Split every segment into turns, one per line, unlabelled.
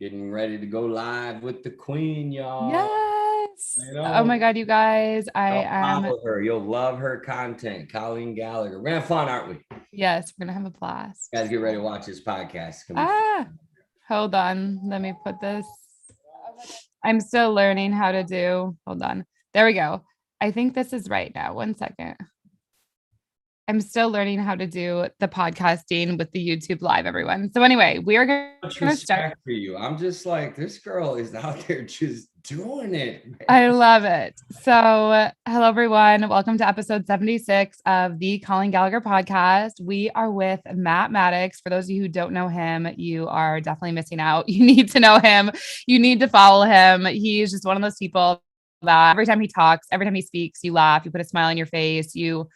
Getting ready to go live with the queen, y'all.
Yes.
You
Oh
know,
my God, you guys. I
go
am.
follow her. You'll love her content. Colleen Gallagher. We're gonna have fun, aren't we?
Yes, we're gonna have a blast.
Guys, get ready to watch this podcast. It's gonna be fun.
Ah, hold on. Let me put this. I'm still learning how to do. Hold on. There we go. I think this is right now. 1 second. I'm still learning how to do the podcasting with the YouTube live, everyone. So anyway, we are going
Much
to start.
respect for you. I'm just like, this girl is out there just doing it, man.
I love it. So, hello, everyone. Welcome to episode 76 of the Colleen Gallagher podcast. We are with Matt Maddix. For those of you who don't know him, you are definitely missing out. You need to know him. You need to follow him. He's just one of those people that every time he talks, every time he speaks, you laugh, you put a smile on your face, you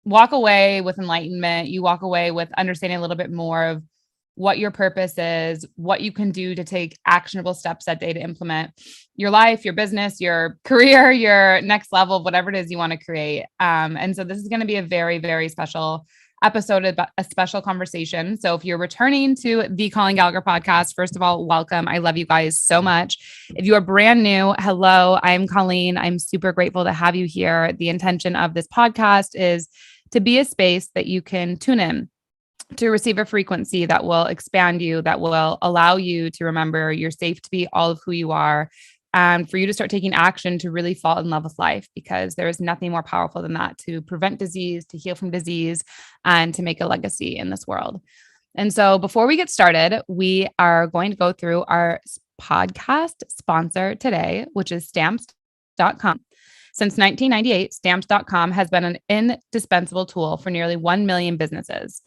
walk away with enlightenment. You walk away with understanding a little bit more of what your purpose is, what you can do to take actionable steps that day to implement your life, your business, your career, your next level, whatever it is you want to create. And so this is going to be a very, very special episode, about a special conversation. So if you're returning to the Colleen Gallagher podcast, first of all, welcome. I love you guys so much. If you are brand new, hello, I'm Colleen. I'm super grateful to have you here. The intention of this podcast is to be a space that you can tune in to receive a frequency that will expand you, that will allow you to remember you're safe to be all of who you are, and for you to start taking action to really fall in love with life, because there is nothing more powerful than that, to prevent disease, to heal from disease, and to make a legacy in this world. And so before we get started, we are going to go through our podcast sponsor today, which is stamps.com. Since 1998, stamps.com has been an indispensable tool for nearly 1 million businesses.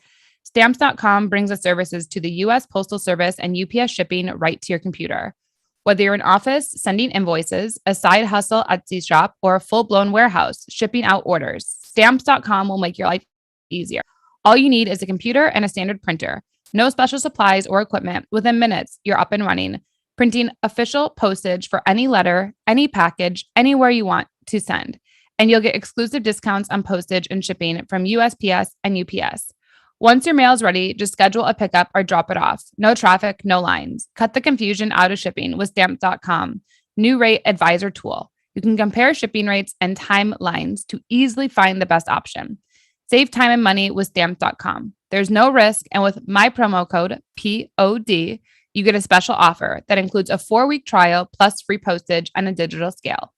Stamps.com brings the services to the U.S. Postal Service and UPS shipping right to your computer. Whether you're an office sending invoices, a side hustle Etsy shop, or a full-blown warehouse shipping out orders, Stamps.com will make your life easier. All you need is a computer and a standard printer. No special supplies or equipment. Within minutes, you're up and running, printing official postage for any letter, any package, anywhere you want to send. And you'll get exclusive discounts on postage and shipping from USPS and UPS. Once your mail is ready, just schedule a pickup or drop it off. No traffic, no lines. Cut the confusion out of shipping with Stamps.com. New rate advisor tool. You can compare shipping rates and timelines to easily find the best option. Save time and money with Stamps.com. There's no risk, and with my promo code POD, you get a special offer that includes a 4-week trial plus free postage and a digital scale.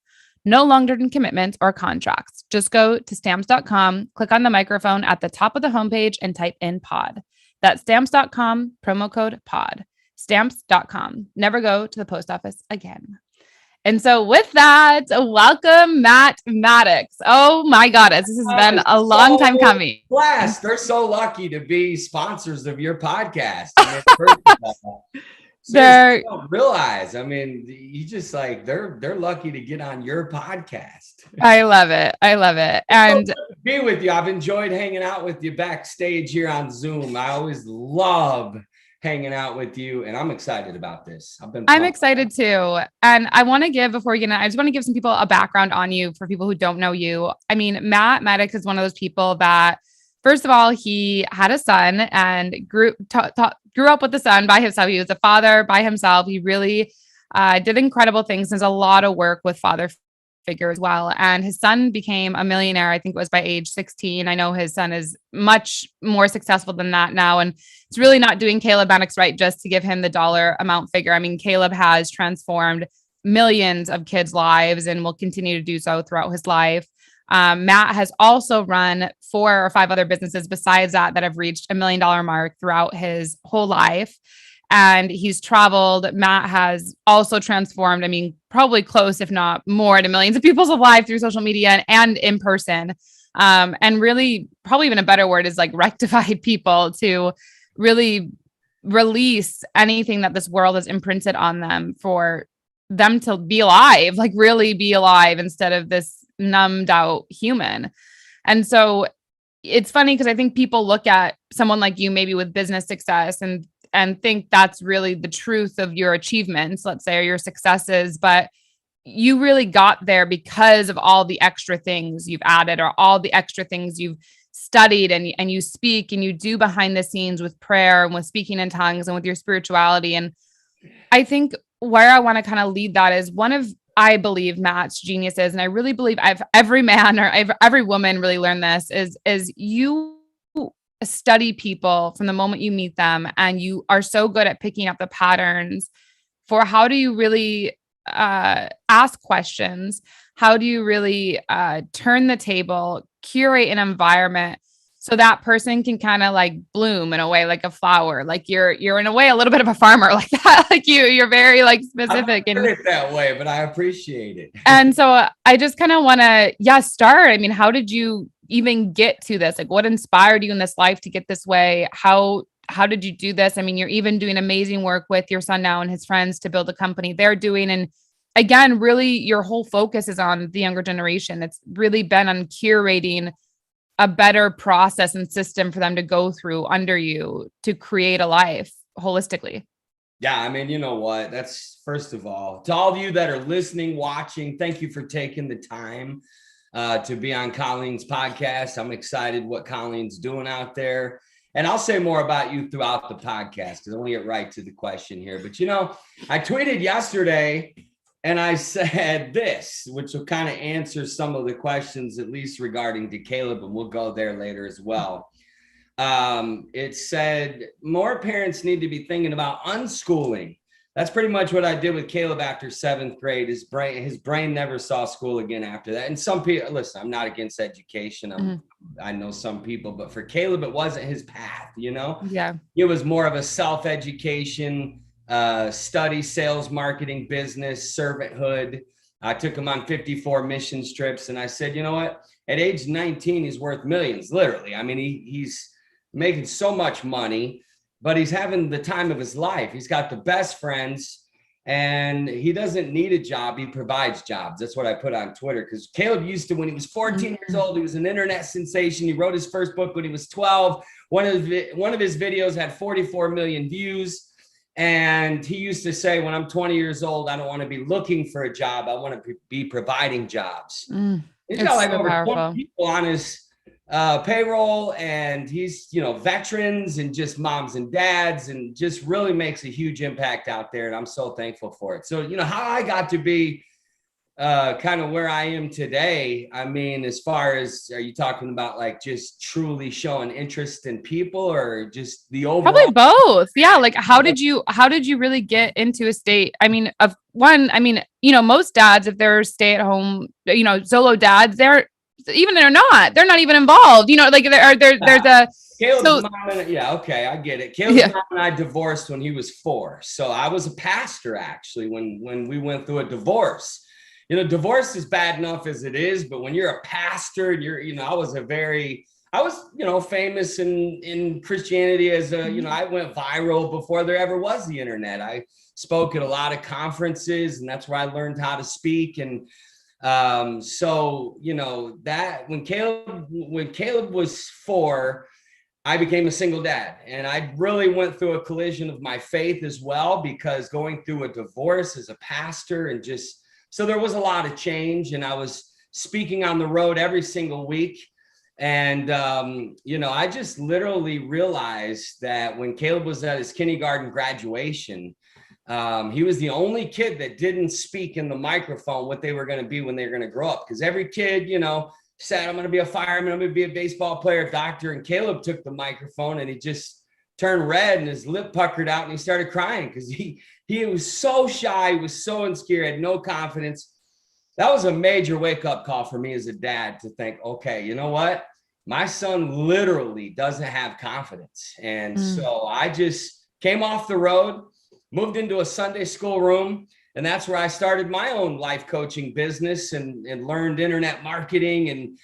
No long-term commitments or contracts. Just go to stamps.com, click on the microphone at the top of the homepage, and type in pod. That's stamps.com, promo code pod. Stamps.com. Never go to the post office again. And so with that, welcome Matt Maddix. Oh my goddess, this has been a long time coming.
Blast. They're so lucky to be sponsors of your podcast. I mean, first of all, seriously, you don't realize. I mean, you just like they're lucky to get on your podcast.
I love it. I love it. And
be with you. I've enjoyed hanging out with you backstage here on Zoom. I always love hanging out with you, and I'm excited about this. I'm
excited too. And I want to give, before we get in, I just want to give some people a background on you for people who don't know you. I mean, Matt Maddix is one of those people that, first of all, he had a son and grew up with the son by himself. He was a father by himself. He really did incredible things. There's a lot of work with father figure as well. And his son became a millionaire, I think it was by age 16. I know his son is much more successful than that now. And it's really not doing Caleb Maddix right just to give him the dollar amount figure. I mean, Caleb has transformed millions of kids' lives and will continue to do so throughout his life. Matt has also run 4 or 5 other businesses besides that have reached $1 million mark throughout his whole life. And he's traveled. Matt has also transformed, I mean, probably close, if not more, to millions of people's lives through social media and in person. And really, probably even a better word is like rectified people to really release anything that this world has imprinted on them for them to be alive, like really be alive instead of this numbed out human. And so it's funny because I think people look at someone like you, maybe with business success, and think that's really the truth of your achievements, let's say, or your successes. But you really got there because of all the extra things you've added, or all the extra things you've studied and you speak and you do behind the scenes with prayer and with speaking in tongues and with your spirituality. And I think where I want to kind of lead that is one of, I believe, Matt's geniuses, and I really believe every man or every woman really learned this is you study people from the moment you meet them, and you are so good at picking up the patterns for how do you really ask questions, how do you really turn the table, curate an environment so that person can kind of like bloom in a way like a flower. Like you're in a way a little bit of a farmer like that. Like you're very like specific
I
and
it that way, but I appreciate it.
and so I just kind of want to start. I mean, how did you even get to this? Like what inspired you in this life to get this way? How did you do this? I mean, you're even doing amazing work with your son now and his friends to build a company they're doing. And again, really your whole focus is on the younger generation. It's really been on curating a better process and system for them to go through under you to create a life holistically.
Yeah, I mean, you know what? That's first of all, to all of you that are listening, watching, thank you for taking the time to be on Colleen's podcast. I'm excited what Colleen's doing out there. And I'll say more about you throughout the podcast because I want to get right to the question here. But, I tweeted yesterday and I said this, which will kind of answer some of the questions, at least regarding to Caleb, and we'll go there later as well. It said more parents need to be thinking about unschooling. That's pretty much what I did with Caleb after 7th grade. His brain never saw school again after that. And some people, listen, I'm not against education. I know some people, but for Caleb, it wasn't his path,
Yeah.
It was more of a self-education, study, sales, marketing, business, servanthood. I took him on 54 mission trips. And I said, you know what? At age 19, he's worth millions, literally. I mean, he's making so much money, but he's having the time of his life. He's got the best friends and he doesn't need a job. He provides jobs. That's what I put on Twitter. Because Caleb used to, when he was 14 years old, he was an internet sensation. He wrote his first book when he was 12. One of his videos had 44 million views. And he used to say, when I'm 20 years old, I don't want to be looking for a job. I want to be providing jobs. He's got like over 20 people on his payroll, and he's, veterans and just moms and dads, and just really makes a huge impact out there. And I'm so thankful for it. So, how I got to be kind of where I am today. I mean, as far as, are you talking about like just truly showing interest in people or just the overall?
Probably both. Yeah. Like how did you really get into a state? I mean, most dads, if they're stay at home, solo dads, they're not even involved, like there's a
Caleb's mom and, yeah, okay, I get it. Caleb's mom and I divorced when he was 4. So I was a pastor actually when we went through a divorce. Divorce is bad enough as it is, but when you're a pastor, I was famous in Christianity as I went viral before there ever was the internet. I spoke at a lot of conferences, and that's where I learned how to speak. And so that when Caleb was 4, I became a single dad, and I really went through a collision of my faith as well, because going through a divorce as a pastor and so there was a lot of change, and I was speaking on the road every single week. And, I just literally realized that when Caleb was at his kindergarten graduation, he was the only kid that didn't speak in the microphone what they were going to be when they were going to grow up. Because every kid, said, I'm going to be a fireman, I'm going to be a baseball player, doctor. And Caleb took the microphone and he just turned red and his lip puckered out and he started crying because he was so shy. He was so insecure, had no confidence. That was a major wake-up call for me as a dad to think, okay, you know what? My son literally doesn't have confidence. And so I just came off the road, moved into a Sunday school room, and that's where I started my own life coaching business and learned internet marketing. And,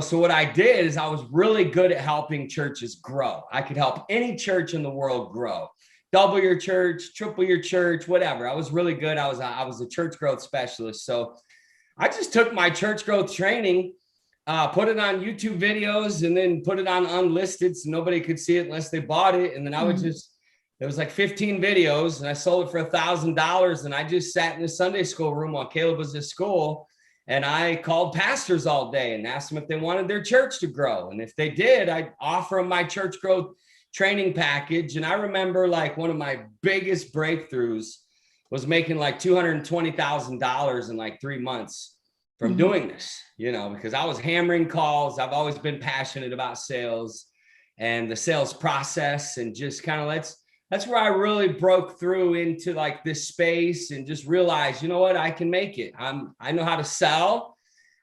so what I did is I was really good at helping churches grow. I could help any church in the world grow. Double your church, triple your church, whatever. I was really good. I was a church growth specialist. So I just took my church growth training, put it on YouTube videos, and then put it on unlisted so nobody could see it unless they bought it. And then I would there was like 15 videos and I sold it for $1,000. And I just sat in the Sunday school room while Caleb was at school. And I called pastors all day and asked them if they wanted their church to grow. And if they did, I'd offer them my church growth training package. And I remember like one of my biggest breakthroughs was making like $220,000 in like 3 months from doing this, because I was hammering calls. I've always been passionate about sales and the sales process, and just kind of that's where I really broke through into like this space and just realized, you know what, I can make it. I know how to sell.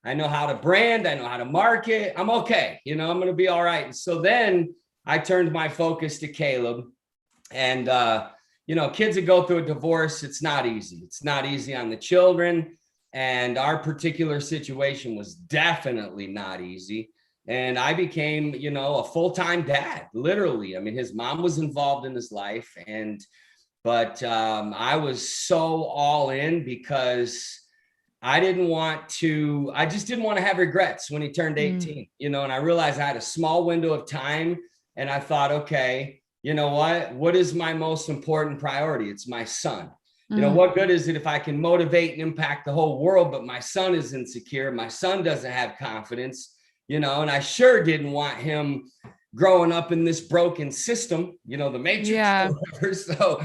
I know how to brand. I know how to market. I'm okay. I'm going to be all right. And so then I turned my focus to Caleb. And, kids that go through a divorce, it's not easy. It's not easy on the children. And our particular situation was definitely not easy. And I became, a full-time dad, literally. I mean, his mom was involved in his life. But I was so all in because I just didn't want to have regrets when he turned 18, and I realized I had a small window of time, and I thought, okay, you know what is my most important priority? It's my son. What good is it if I can motivate and impact the whole world, but my son is insecure. My son doesn't have confidence, and I sure didn't want him growing up in this broken system, the matrix or whatever. So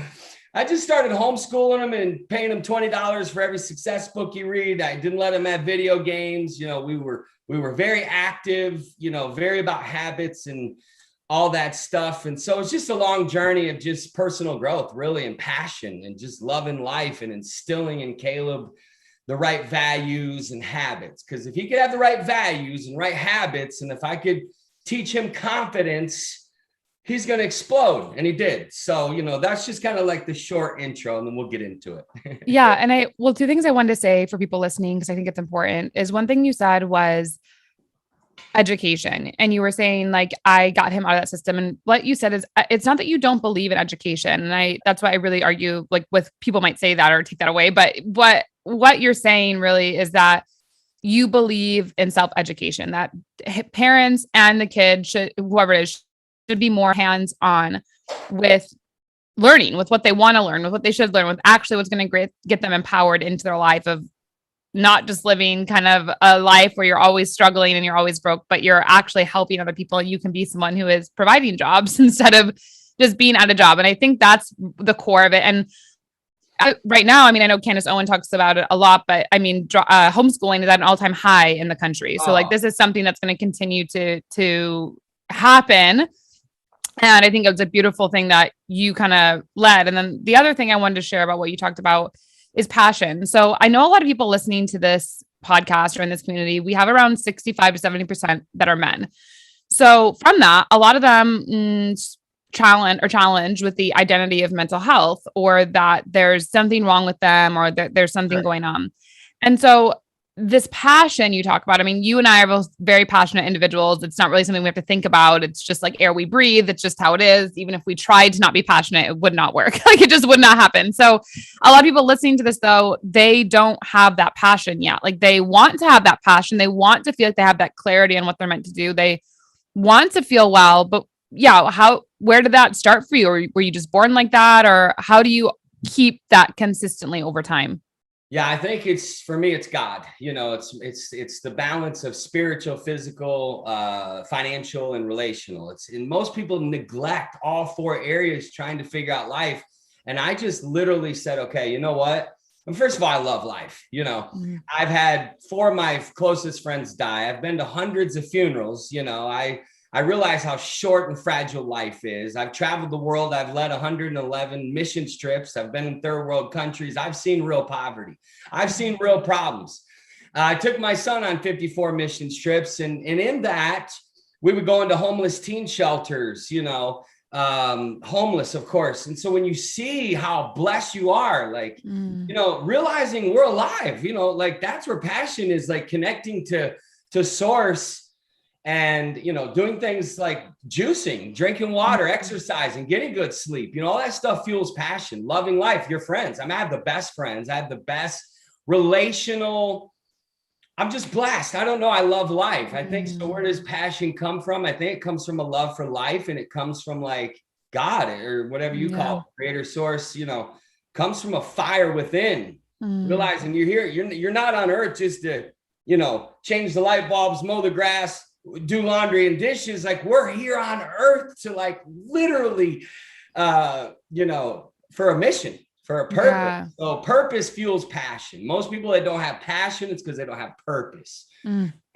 I just started homeschooling him and paying him $20 for every success book he read. I didn't let him have video games. We were very active, very about habits and all that stuff. And so it's just a long journey of just personal growth, really, and passion and just loving life and instilling in Caleb the right values and habits. Because if he could have the right values and right habits, and if I could teach him confidence, he's going to explode. And he did. So, that's just kind of like the short intro, and then we'll get into it.
Yeah. And two things I wanted to say for people listening, because I think it's important, is one thing you said was education. And you were saying like, I got him out of that system. And what you said is, it's not that you don't believe in education. And that's why I really argue like with people might say that or take that away. But what you're saying really is that you believe in self-education, that parents and the kid should, whoever it is, should be more hands-on with learning, with what they want to learn, with what they should learn, with actually what's going to get them empowered into their life of not just living kind of a life where you're always struggling and you're always broke, but you're actually helping other people. And you can be someone who is providing jobs instead of just being at a job. And I think that's the core of it. And right now, I mean, I know Candace Owen talks about it a lot, but I mean, homeschooling is at an all-time high in the country. So like, this is something that's going to continue to happen. And I think it was a beautiful thing that you kind of led. And then the other thing I wanted to share about what you talked about is passion. So I know a lot of people listening to this podcast or in this community, we have around 65 to 70% that are men. So from that, a lot of them challenged with the identity of mental health, or that there's something wrong with them, or that there's something going on. And so this passion you talk about, I mean, you and I are both very passionate individuals. It's not really something we have to think about. It's just like air we breathe. It's just how it is. Even if we tried to not be passionate, it would not work. Like it just would not happen. So a lot of people listening to this though, they don't have that passion yet. Like they want to have that passion. They want to feel like they have that clarity on what they're meant to do. They want to feel well, but where did that start for you? Or were you just born like that? Or how do you keep that consistently over time?
Yeah, I think for me, it's God. It's the balance of spiritual, physical, financial, and relational. And most people neglect all four areas trying to figure out life. And I just literally said, okay, you know what? And first of all, I love life. I've had 4 of my closest friends die. I've been to hundreds of funerals. I realize how short and fragile life is. I've traveled the world. I've led 111 mission trips. I've been in third world countries. I've seen real poverty. I've seen real problems. I took my son on 54 mission trips. And in that, we would go into homeless teen shelters, homeless, of course. And so when you see how blessed you are, like, realizing we're alive, like that's where passion is, like connecting to source. And, doing things like juicing, drinking water, exercising, getting good sleep, all that stuff fuels passion, loving life, your friends. I have the best friends. I have the best relational. I'm just blessed. I don't know. I love life. I think so. Where does passion come from? I think it comes from a love for life, and it comes from like God or whatever you call it, creator source, comes from a fire within, realizing you're here. You're not on earth just to, change the light bulbs, mow the grass, do laundry and dishes. Like, we're here on earth to like literally, for a mission, for a purpose. Yeah. So purpose fuels passion. Most people that don't have passion, it's because they don't have purpose.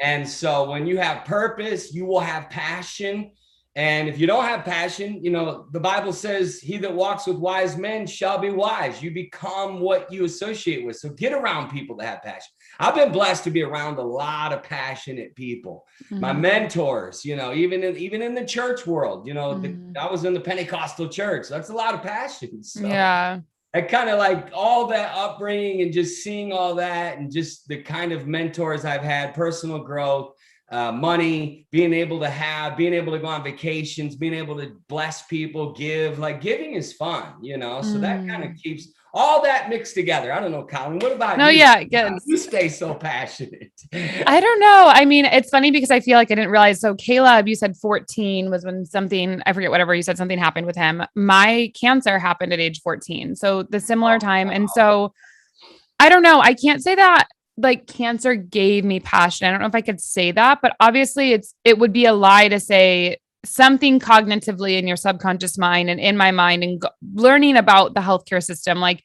And so when you have purpose, you will have passion. And if you don't have passion, the Bible says, he that walks with wise men shall be wise. You become what you associate with. So get around people that have passion. I've been blessed to be around a lot of passionate people. My mentors, even in the church world, I was in the Pentecostal church. That's a lot of passion. So yeah. I kind of like all that upbringing and just seeing all that and just the kind of mentors I've had, personal growth, money, being able to go on vacations, being able to bless people, give, like giving is fun, so that kind of keeps all that mixed together. I don't know, Colin, what about you?
Yeah, good.
You stay so passionate.
I don't know. I mean, it's funny because I feel like I didn't realize. So Caleb, you said 14 was when something, I forget, whatever you said, something happened with him. My cancer happened at age 14. So the similar time. And so I don't know. I can't say that like cancer gave me passion. I don't know if I could say that, but obviously it would be a lie to say something cognitively in your subconscious mind and in my mind, and learning about the healthcare system, like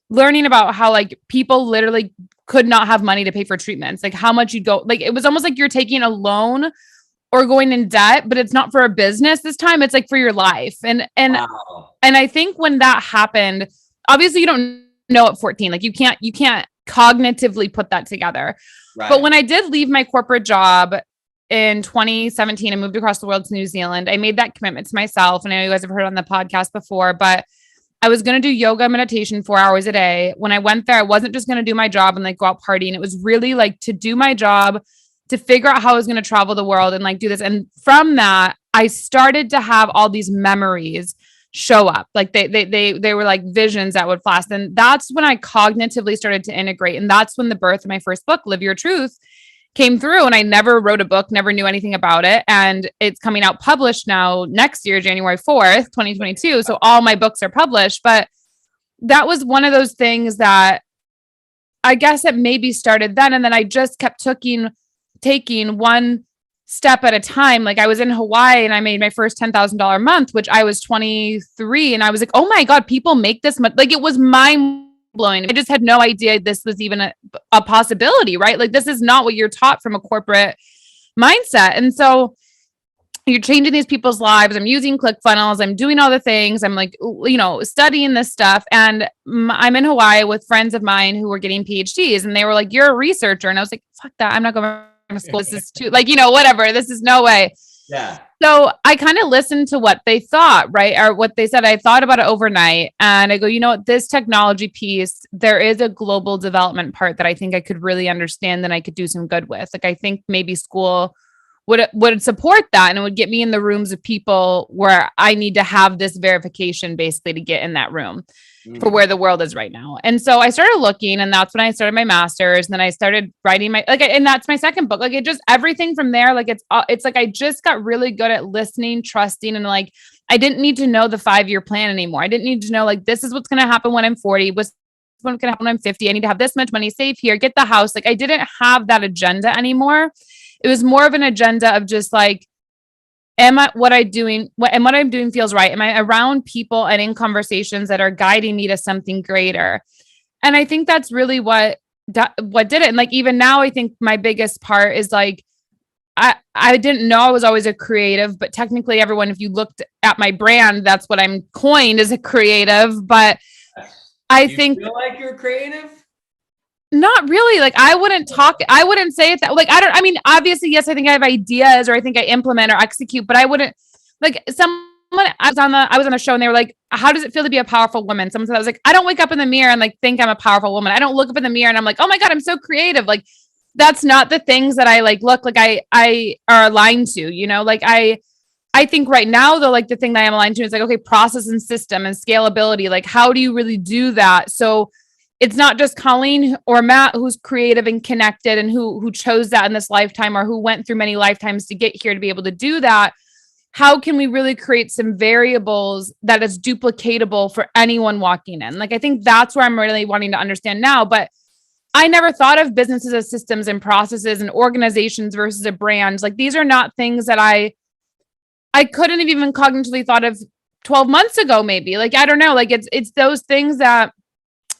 learning about how like people literally could not have money to pay for treatments, like how much you'd go, like it was almost like you're taking a loan or going in debt, but it's not for a business this time. It's like for your life. And wow. And I think when that happened, obviously you don't know at 14, like you can't cognitively put that together. Right. But when I did leave my corporate job in 2017 and moved across the world to New Zealand, I made that commitment to myself. And I know you guys have heard on the podcast before, but I was going to do yoga meditation 4 hours a day. When I went there, I wasn't just going to do my job and like go out partying. It was really like to do my job, to figure out how I was going to travel the world and like do this. And from that, I started to have all these memories show up. Like they were like visions that would flash. And that's when I cognitively started to integrate. And that's when the birth of my first book, Live Your Truth, came through. And I never wrote a book, never knew anything about it. And it's coming out published now next year, January 4th, 2022. So all my books are published. But that was one of those things that I guess it maybe started then. And then I just kept taking one step at a time. Like I was in Hawaii and I made my first $10,000 a month, which I was 23. And I was like, oh my God, people make this much. Like it was mind blowing. I just had no idea this was even a possibility, right? Like this is not what you're taught from a corporate mindset. And so you're changing these people's lives. I'm using ClickFunnels. I'm doing all the things. I'm like, studying this stuff. And I'm in Hawaii with friends of mine who were getting PhDs and they were like, you're a researcher. And I was like, fuck that. I'm not going to school. This is too whatever. This is no way.
Yeah.
So I kind of listened to what they thought, right? Or what they said. I thought about it overnight and I go, this technology piece, there is a global development part that I think I could really understand and I could do some good with. Like, I think maybe school would support that and it would get me in the rooms of people where I need to have this verification basically to get in that room for where the world is right now. And so I started looking and that's when I started my master's. And then I started writing and that's my second book. Like it just, everything from there, like it's like, I just got really good at listening, trusting. And like, I didn't need to know the 5-year plan anymore. I didn't need to know like, this is what's going to happen when I'm 40. What's going to happen when I'm 50. I need to have this much money saved here, get the house. Like I didn't have that agenda anymore. It was more of an agenda of just like, what I'm doing feels right? Am I around people and in conversations that are guiding me to something greater? And I think that's really what did it. And like, even now, I think my biggest part is like, I didn't know I was always a creative, but technically everyone, if you looked at my brand, that's what I'm coined as a creative. But I think
feel like you're creative.
Not really. Like I wouldn't say it that like, obviously, yes, I think I have ideas or I think I implement or execute, but I wouldn't like I was on the show and they were like, how does it feel to be a powerful woman? Someone said, I was like, I don't wake up in the mirror and like, think I'm a powerful woman. I don't look up in the mirror and I'm like, oh my God, I'm so creative. Like, that's not the things that I like, look like I are aligned to, like I think right now though, like the thing that I am aligned to is like, okay, process and system and scalability. Like, how do you really do that? So it's not just Colleen or Matt who's creative and connected and who chose that in this lifetime or who went through many lifetimes to get here to be able to do that. How can we really create some variables that is duplicatable for anyone walking in? Like, I think that's where I'm really wanting to understand now. But I never thought of businesses as systems and processes and organizations versus a brand. Like these are not things that I couldn't have even cognitively thought of 12 months ago, maybe. Like, I don't know. Like it's those things that,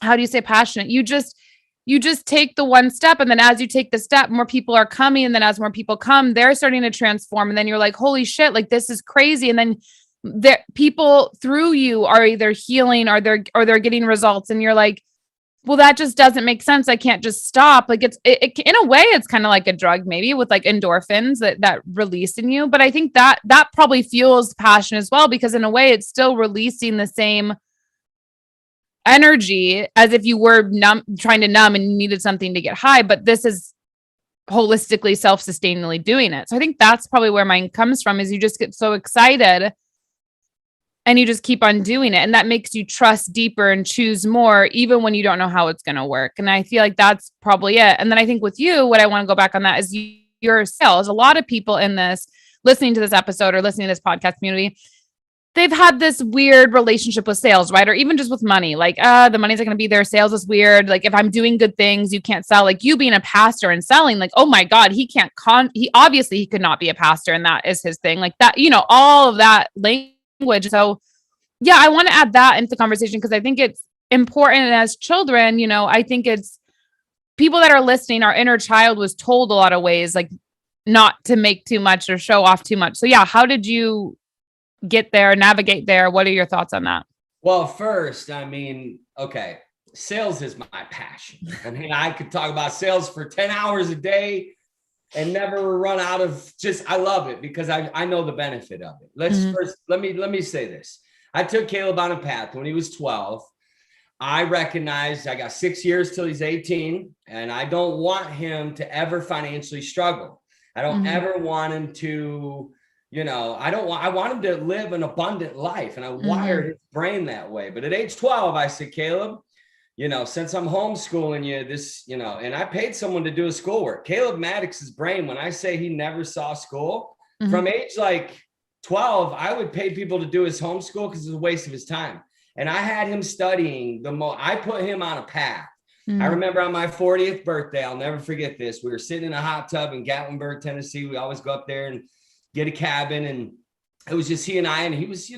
how do you say passionate? You just take the one step. And then as you take the step, more people are coming. And then as more people come, they're starting to transform. And then you're like, holy shit, like this is crazy. And then people through you are either healing or they're getting results. And you're like, well, that just doesn't make sense. I can't just stop. Like it in a way, it's kind of like a drug, maybe with like endorphins that release in you. But I think that probably fuels passion as well, because in a way it's still releasing the same energy as if you were trying to numb and you needed something to get high. But this is holistically, self-sustainably doing it. So I think that's probably where mine comes from, is you just get so excited and you just keep on doing it. And that makes you trust deeper and choose more, even when you don't know how it's going to work. And I feel like that's probably it. And then I think with you, what I want to go back on that is your sales. A lot of people in this, listening to this episode or listening to this podcast community, they've had this weird relationship with sales, right? Or even just with money. Like, the money's not going to be there. Sales is weird. Like if I'm doing good things, you can't sell. Like you being a pastor and selling, like, oh my God, he obviously he could not be a pastor. And that is his thing. Like that, all of that language. So yeah, I want to add that into the conversation because I think it's important. And as children, I think it's people that are listening, our inner child was told a lot of ways, like not to make too much or show off too much. So yeah, how did you get there, navigate there? What are your thoughts on that?
Well, first, okay, sales is my passion. I could talk about sales for 10 hours a day and never run out of I love it because I know the benefit of it. Let me say this. I took Caleb on a path when he was 12. I recognized I got 6 years till he's 18, and I don't want him to ever financially struggle. I don't ever want him to, I want him to live an abundant life, and I wired his brain that way. But at age 12, I said, Caleb, since I'm homeschooling you, and I paid someone to do his schoolwork. Caleb Maddix's brain, when I say he never saw school, from age like 12, I would pay people to do his homeschool because it was a waste of his time. And I had him studying I put him on a path. I remember on my 40th birthday, I'll never forget this. We were sitting in a hot tub in Gatlinburg, Tennessee. We always go up there and get a cabin. And it was just he and I, and he was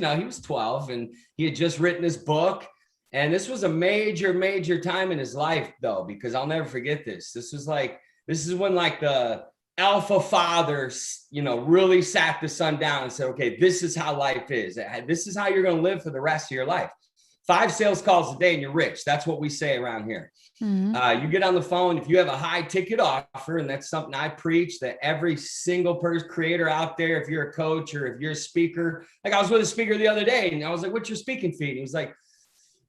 12 and he had just written his book. And this was a major, major time in his life though, because I'll never forget this. This is when like the alpha fathers, really sat the son down and said, okay, this is how life is. This is how you're going to live for the rest of your life. 5 sales calls a day and you're rich. That's what we say around here. You get on the phone. If you have a high ticket offer, and that's something I preach, that every single person creator out there, if you're a coach or if you're a speaker, like I was with a speaker the other day and I was like, what's your speaking fee? And he was like,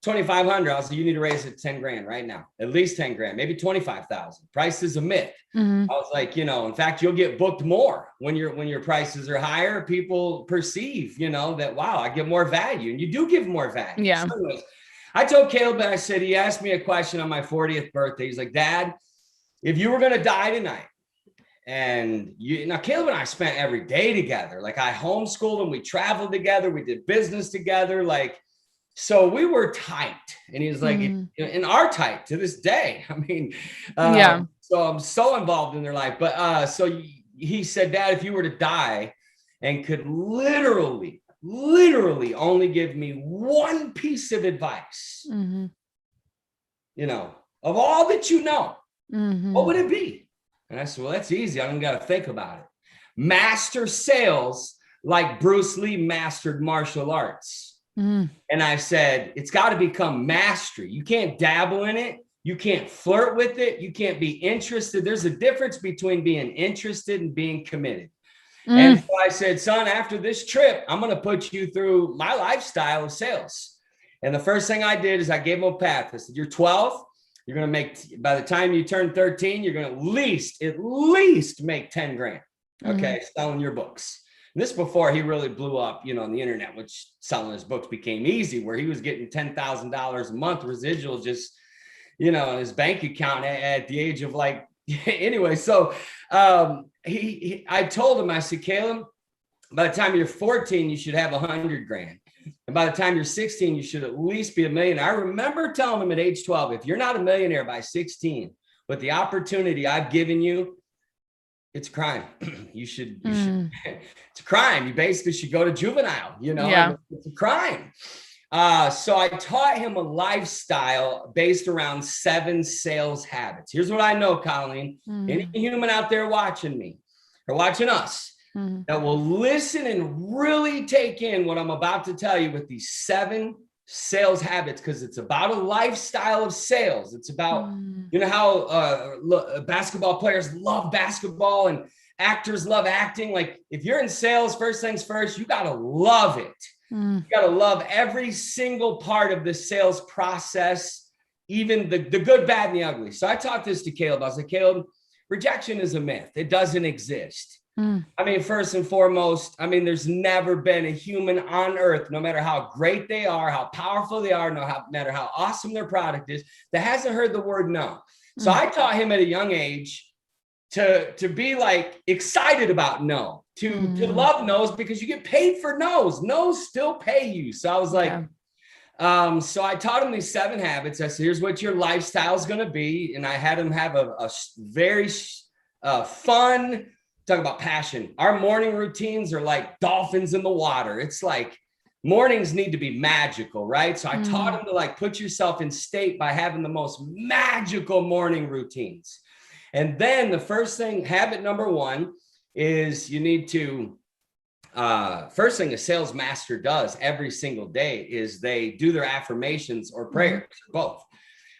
2,500. I was like, you need to raise it 10 grand right now, at least 10 grand, maybe 25,000. Price is a myth. I was like, in fact, you'll get booked more when your prices are higher. People perceive, that, wow, I give more value, and you do give more value.
Yeah.
So anyways, I told Caleb, I said, he asked me a question on my 40th birthday. He's like, Dad, if you were going to die tonight, and now Caleb and I spent every day together. Like I homeschooled him. We traveled together. We did business together. So we were tight, and he was like, and are tight to this day. Yeah. So I'm so involved in their life. But so he said, Dad, if you were to die and could literally only give me one piece of advice, of all that what would it be? And I said, well, that's easy. I don't got to think about it. Master sales like Bruce Lee mastered martial arts. And I said, it's got to become mastery. You can't dabble in it. You can't flirt with it. You can't be interested. There's a difference between being interested and being committed. And so I said, son, after this trip, I'm going to put you through my lifestyle of sales. And the first thing I did is I gave him a path. I said, you're 12. You're going to make, by the time you turn 13, you're going to at least make 10 grand. Okay. Selling your books. This before he really blew up, on the internet, which selling his books became easy, where he was getting $10,000 a month residual just, in his bank account at the age of anyway. So I told him, I said, Caleb, by the time you're 14, you should have 100 grand. And by the time you're 16, you should at least be a millionaire. I remember telling him at age 12, if you're not a millionaire by 16, but the opportunity I've given you, it's a crime. You should, it's a crime. You basically should go to juvenile, it's a crime. So I taught him a lifestyle based around 7 sales habits. Here's what I know, Colleen. Any human out there watching me or watching us that will listen and really take in what I'm about to tell you with these 7 sales habits, because it's about a lifestyle of sales. It's about, how basketball players love basketball and actors love acting. Like if you're in sales, first things first, you got to love it. You got to love every single part of the sales process, even the good, bad, and the ugly. So I taught this to Caleb. I was like, Caleb, rejection is a myth. It doesn't exist. I mean, first and foremost, there's never been a human on earth, no matter how great they are, how powerful they are, no matter how awesome their product is, that hasn't heard the word no. So I taught him at a young age to be like excited about no, to love no's, because you get paid for no's. No's still pay you. So I was like, so I taught him these 7 habits. I said, here's what your lifestyle is going to be. And I had him have a very fun, talk about passion. Our morning routines are like dolphins in the water. It's like mornings need to be magical, right? So I taught him to like put yourself in state by having the most magical morning routines. And then the first thing, habit number 1 is you need to, first thing a sales master does every single day is they do their affirmations or prayers, both.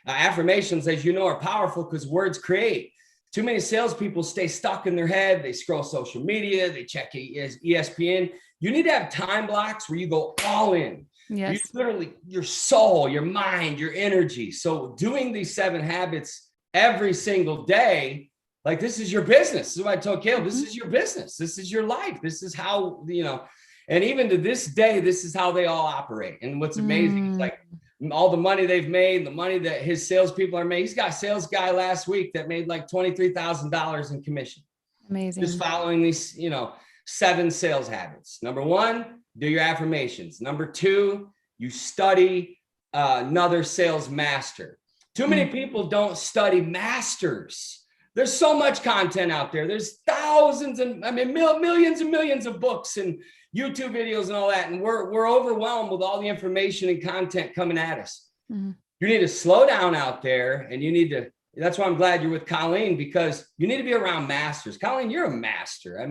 Affirmations, as you know, are powerful because words create. Too many salespeople stay stuck in their head. They scroll social media, they check ESPN. You need to have time blocks where you go all in. Yes. You literally, your soul, your mind, your energy. So doing these 7 habits every single day, like this is your business. This is what I told Caleb. This is your business. This is your life. This is how, and even to this day, this is how they all operate. And what's amazing is like all the money they've made, the money that his salespeople are made. He's got a sales guy last week that made like $23,000 in commission. Amazing. Just following these, 7 sales habits. Number 1, do your affirmations. Number 2, you study another sales master. Too many people don't study masters. There's so much content out there. There's thousands and millions and millions of books and YouTube videos and all that. And we're overwhelmed with all the information and content coming at us. You need to slow down out there, and that's why I'm glad you're with Colleen, because you need to be around masters. Colleen, you're a master.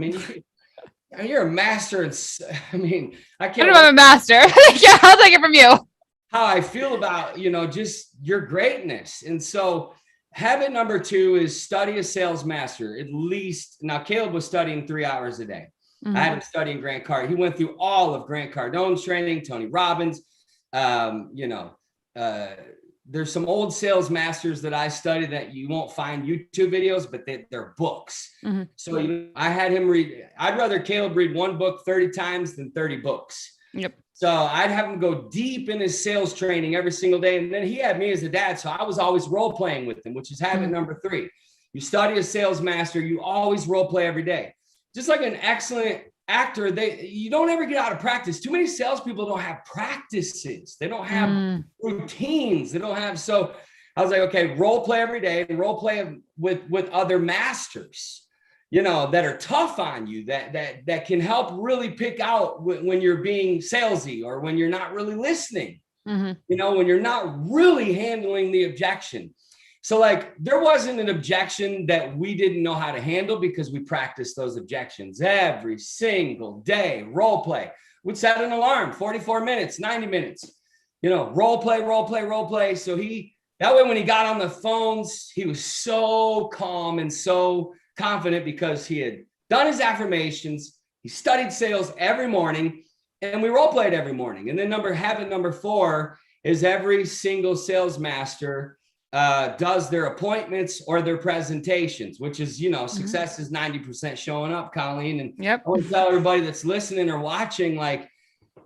You're a master. And I can't. I know I'm a master. Yeah, I'll take it from you. How I feel about, just your greatness. And so habit number 2 is study a sales master. At least, now Caleb was studying 3 hours a day. I had him studying Grant Cardone. He went through all of Grant Cardone's training, Tony Robbins. There's some old sales masters that I studied that you won't find YouTube videos, but they're books. So I had him read. I'd rather Caleb read 1 book 30 times than 30 books. Yep. So I'd have him go deep in his sales training every single day. And then he had me as a dad. So I was always role playing with him, which is habit number 3. You study a sales master, you always role play every day. Just like an excellent actor, you don't ever get out of practice. Too many salespeople don't have practices. They don't have routines. They don't have, so I was like, okay, role play every day and role play with other masters, that are tough on you, that can help really pick out when you're being salesy or when you're not really listening, when you're not really handling the objection. So like there wasn't an objection that we didn't know how to handle because we practiced those objections every single day. Role play. We'd set an alarm, 44 minutes, 90 minutes, role play. So that way when he got on the phones, he was so calm and so confident because he had done his affirmations. He studied sales every morning and we role played every morning. And then habit number 4 is every single sales master does their appointments or their presentations, which is, success is 90% showing up, Colleen. And I want to tell everybody that's listening or watching, like,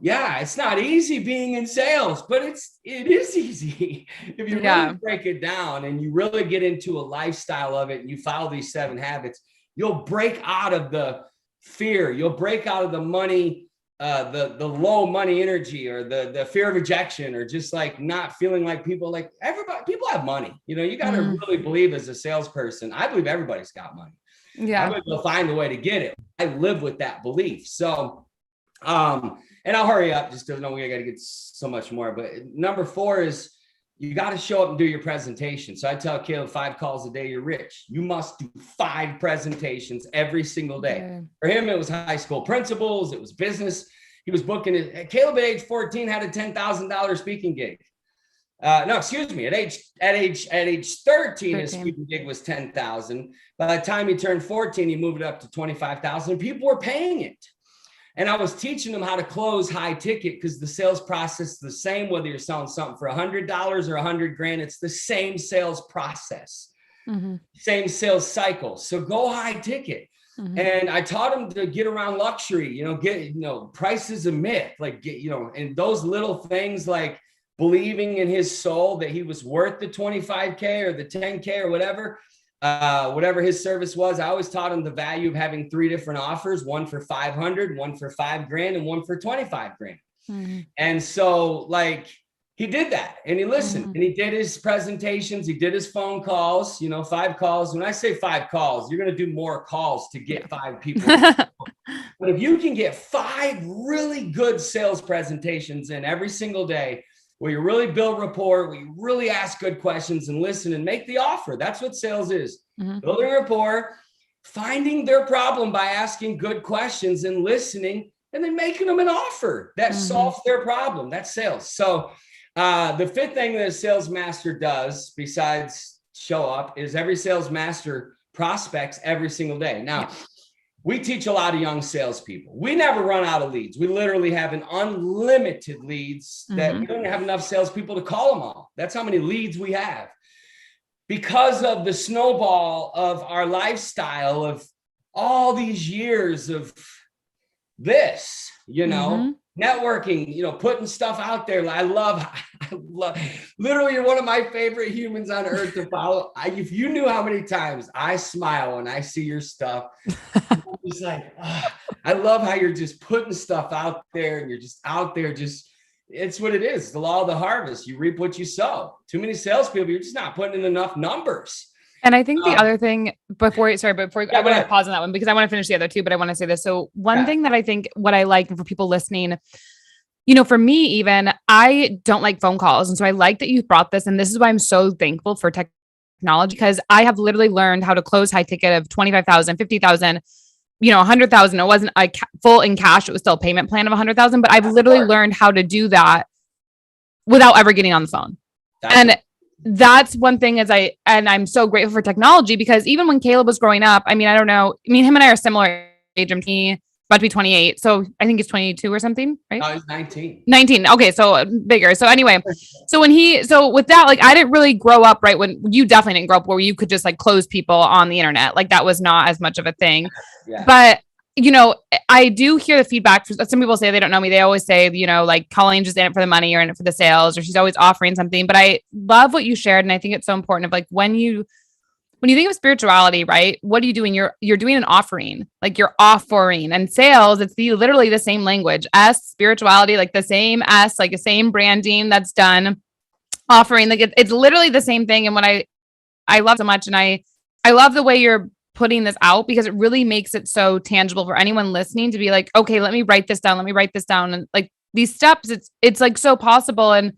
yeah, it's not easy being in sales, but it is easy. If you really break it down and you really get into a lifestyle of it and you follow these 7 habits, you'll break out of the fear. You'll break out of the money the low money energy or the fear of rejection, or just like not feeling like people have money. You got to really believe as a salesperson. I believe everybody's got money.
Yeah.
I'm going to find a way to get it. I live with that belief. So, and I'll hurry up just because I know we got to get so much more. But number 4 is you got to show up and do your presentation. So I tell Caleb, 5 calls a day, you're rich. You must do 5 presentations every single day. Okay. For him, it was high school principals. It was business. He was booking it. Caleb at age 14 had a $10,000 speaking gig. No, excuse me. At age 13, his speaking gig was 10,000. By the time he turned 14, he moved it up to 25,000. People were paying it. And I was teaching them how to close high ticket, because the sales process is the same, whether you're selling something for $100 or $100,000, it's the same sales process, same sales cycle. So go high ticket. And I taught him to get around luxury, price is a myth, like, and those little things like believing in his soul that he was worth the 25K or the 10K or whatever his service was. I always taught him the value of having 3 different offers, one for 500, one for $5,000, and one for 25,000. And so like he did that, and he listened, and he did his presentations. He did his phone calls, 5 calls. When I say 5 calls, you're going to do more calls to get 5 people. But if you can get 5 really good sales presentations in every single day, where you really build rapport, where you really ask good questions and listen and make the offer. That's what sales is. Building rapport, finding their problem by asking good questions and listening, and then making them an offer that solves their problem. That's sales. So the 5th thing that a sales master does besides show up is every sales master prospects every single day. Now, we teach a lot of young salespeople. We never run out of leads. We literally have an unlimited leads that we don't have enough salespeople to call them all. That's how many leads we have. Because of the snowball of our lifestyle of all these years of this, networking, putting stuff out there. I love, literally, you're one of my favorite humans on earth to follow. If you knew how many times I smile when I see your stuff, it's like, I love how you're just putting stuff out there, and you're just out there. It's what it is. The law of the harvest. You reap what you sow. Too many salespeople, you're just not putting in enough numbers.
And I think the other thing I want to pause on that one, because I want to finish the other 2, but I want to say this. So one thing that I think what I like for people listening, for me, even I don't like phone calls. And so I like that you brought this. And this is why I'm so thankful for technology, because I have literally learned how to close high ticket of 25,000, 50,000, 100,000. It wasn't full in cash. It was still a payment plan of 100,000, but I've literally learned how to do that without ever getting on the phone. That's one thing I'm so grateful for technology, because even when Caleb was growing up, I don't know. him and I are similar age. I'm about to be 28. So I think he's 22 or something, right?
No, he's 19.
19. Okay. So bigger. So anyway, so with that, like, I didn't really grow up, right? When you definitely didn't grow up where you could just like close people on the internet. Like that was not as much of a thing, but I do hear the feedback. Some people say they don't know me. They always say, like Colleen's just in it for the money or in it for the sales, or she's always offering something. But I love what you shared. And I think it's so important of like, when you think of spirituality, right? What are you doing? You're doing an offering, like you're offering. And sales, it's literally the same language. Spirituality, like the same like the same branding that's done. Offering, like it's literally the same thing. And what I love so much, and I love the way you're putting this out, because it really makes it so tangible for anyone listening to be like, okay, let me write this down. And like these steps, it's like so possible. And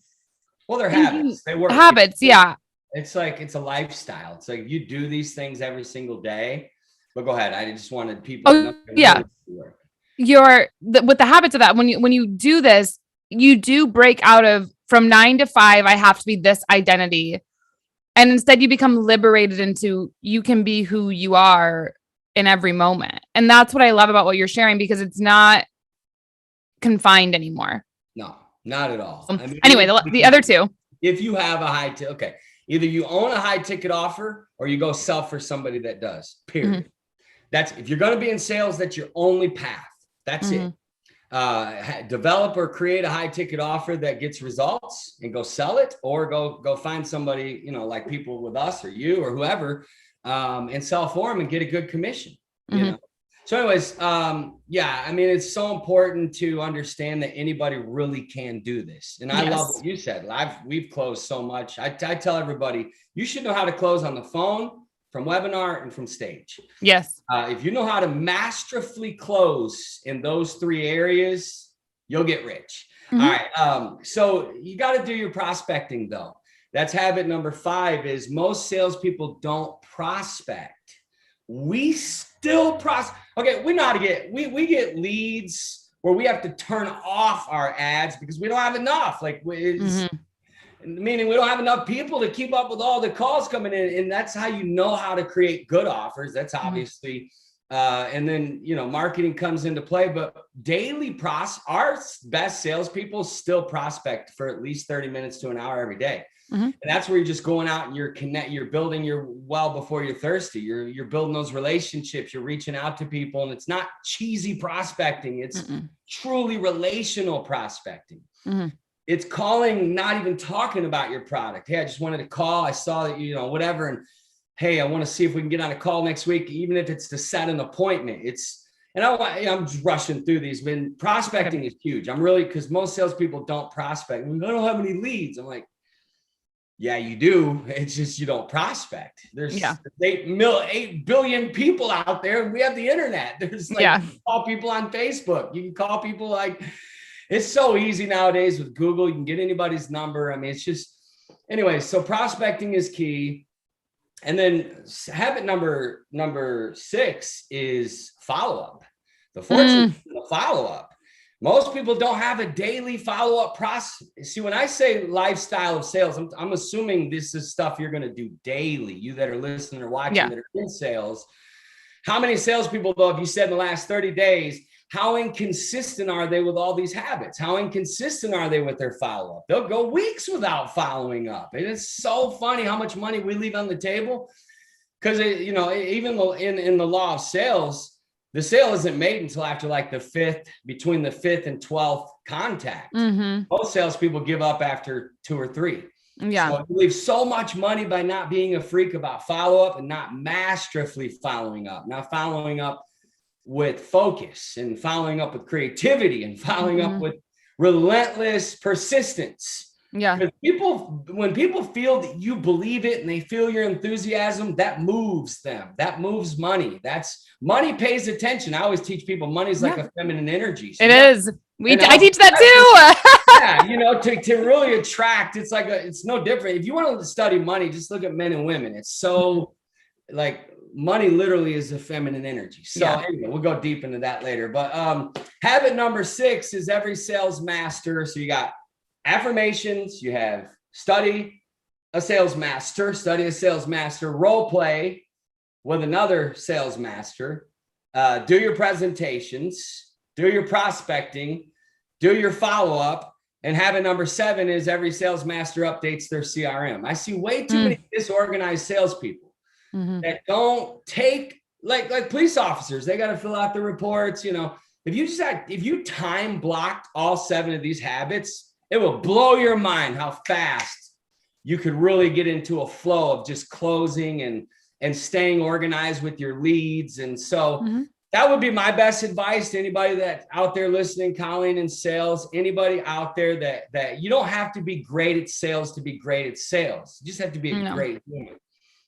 they're habits. They work.
Habits. Yeah.
It's like, it's a lifestyle. It's like, if you do these things every single day, but go ahead. I just wanted people to know.
Yeah. With the habits of that, when you do this, you do break out of from 9 to 5. I have to be this identity. And instead you become liberated into, you can be who you are in every moment. And that's what I love about what you're sharing, because it's not confined anymore.
No, not at all.
Anyway, the other 2.
If you have a high ticket, either you own a high ticket offer or you go sell for somebody that does, period. That's, if you're going to be in sales, that's your only path. That's it. Develop or create a high ticket offer that gets results and go sell it, or go find somebody, like people with us or you or whoever, and sell for them and get a good commission. So anyways, yeah, I mean, it's so important to understand that anybody really can do this. And I love what you said. We've closed so much. I tell everybody, you should know how to close on the phone, from webinar, and from stage.
Yes.
If you know how to masterfully close in those three areas, you'll get rich. All right. So you got to do your prospecting though. That's habit number 5 is most salespeople don't prospect. We still Okay, we know how to we get leads where we have to turn off our ads because we don't have enough. Like meaning we don't have enough people to keep up with all the calls coming in. And that's how you know how to create good offers. That's obviously, and then, you know, marketing comes into play, but our best salespeople still prospect for at least 30 minutes to an hour every day. And that's where you're just going out and you're building your well before you're thirsty. You're building those relationships. You're reaching out to people, and it's not cheesy prospecting. It's truly relational prospecting. It's calling, not even talking about your product. Hey, I just wanted to call. I saw that, you know, whatever. And hey, I want to see if we can get on a call next week, even if it's to set an appointment. I'm just rushing through these. But prospecting is huge. Because most salespeople don't prospect. I don't have any leads. I'm like, yeah, you do. It's just you don't prospect. There's 8 billion people out there, and we have the internet. There's you can call people on Facebook. You can call people like, it's so easy nowadays with Google. You can get anybody's number. I mean, it's just, anyway, so prospecting is key. And then habit number 6 is follow-up. The fortune of follow-up. Most people don't have a daily follow-up process. See, when I say lifestyle of sales, I'm assuming this is stuff you're going to do daily. You that are listening or watching that are in sales. How many salespeople, though, have you said in the last 30 days, how inconsistent are they with all these habits? How inconsistent are they with their follow-up? They'll go weeks without following up. And it's so funny how much money we leave on the table. Because, you know, even in the law of sales, the sale isn't made until after like between the 5th and 12th contact. Most salespeople give up after 2 or 3. Yeah. So you leave so much money by not being a freak about follow-up and not masterfully following up, not following up with focus and following up with creativity and following up with relentless persistence. Yeah. When people feel that you believe it and they feel your enthusiasm, that moves them. That moves money. Money pays attention. I always teach people money is like a feminine energy. So I teach that too. Yeah, you know, to really attract, it's no different. If you want to study money, just look at men and women. It's so money literally is a feminine energy. So anyway, we'll go deep into that later. But habit number 6 is every sales master. So you got affirmations, you have study a sales master, role play with another sales master, do your presentations, do your prospecting, do your follow-up, and habit number 7 is every sales master updates their CRM. I see way too many disorganized salespeople that don't take, like police officers, they got to fill out the reports. You know, if you time blocked all 7 of these habits, it will blow your mind how fast you could really get into a flow of just closing and staying organized with your leads. And so that would be my best advice to anybody that's out there listening, Colleen, in sales, anybody out there that you don't have to be great at sales to be great at sales. You just have to be a great human.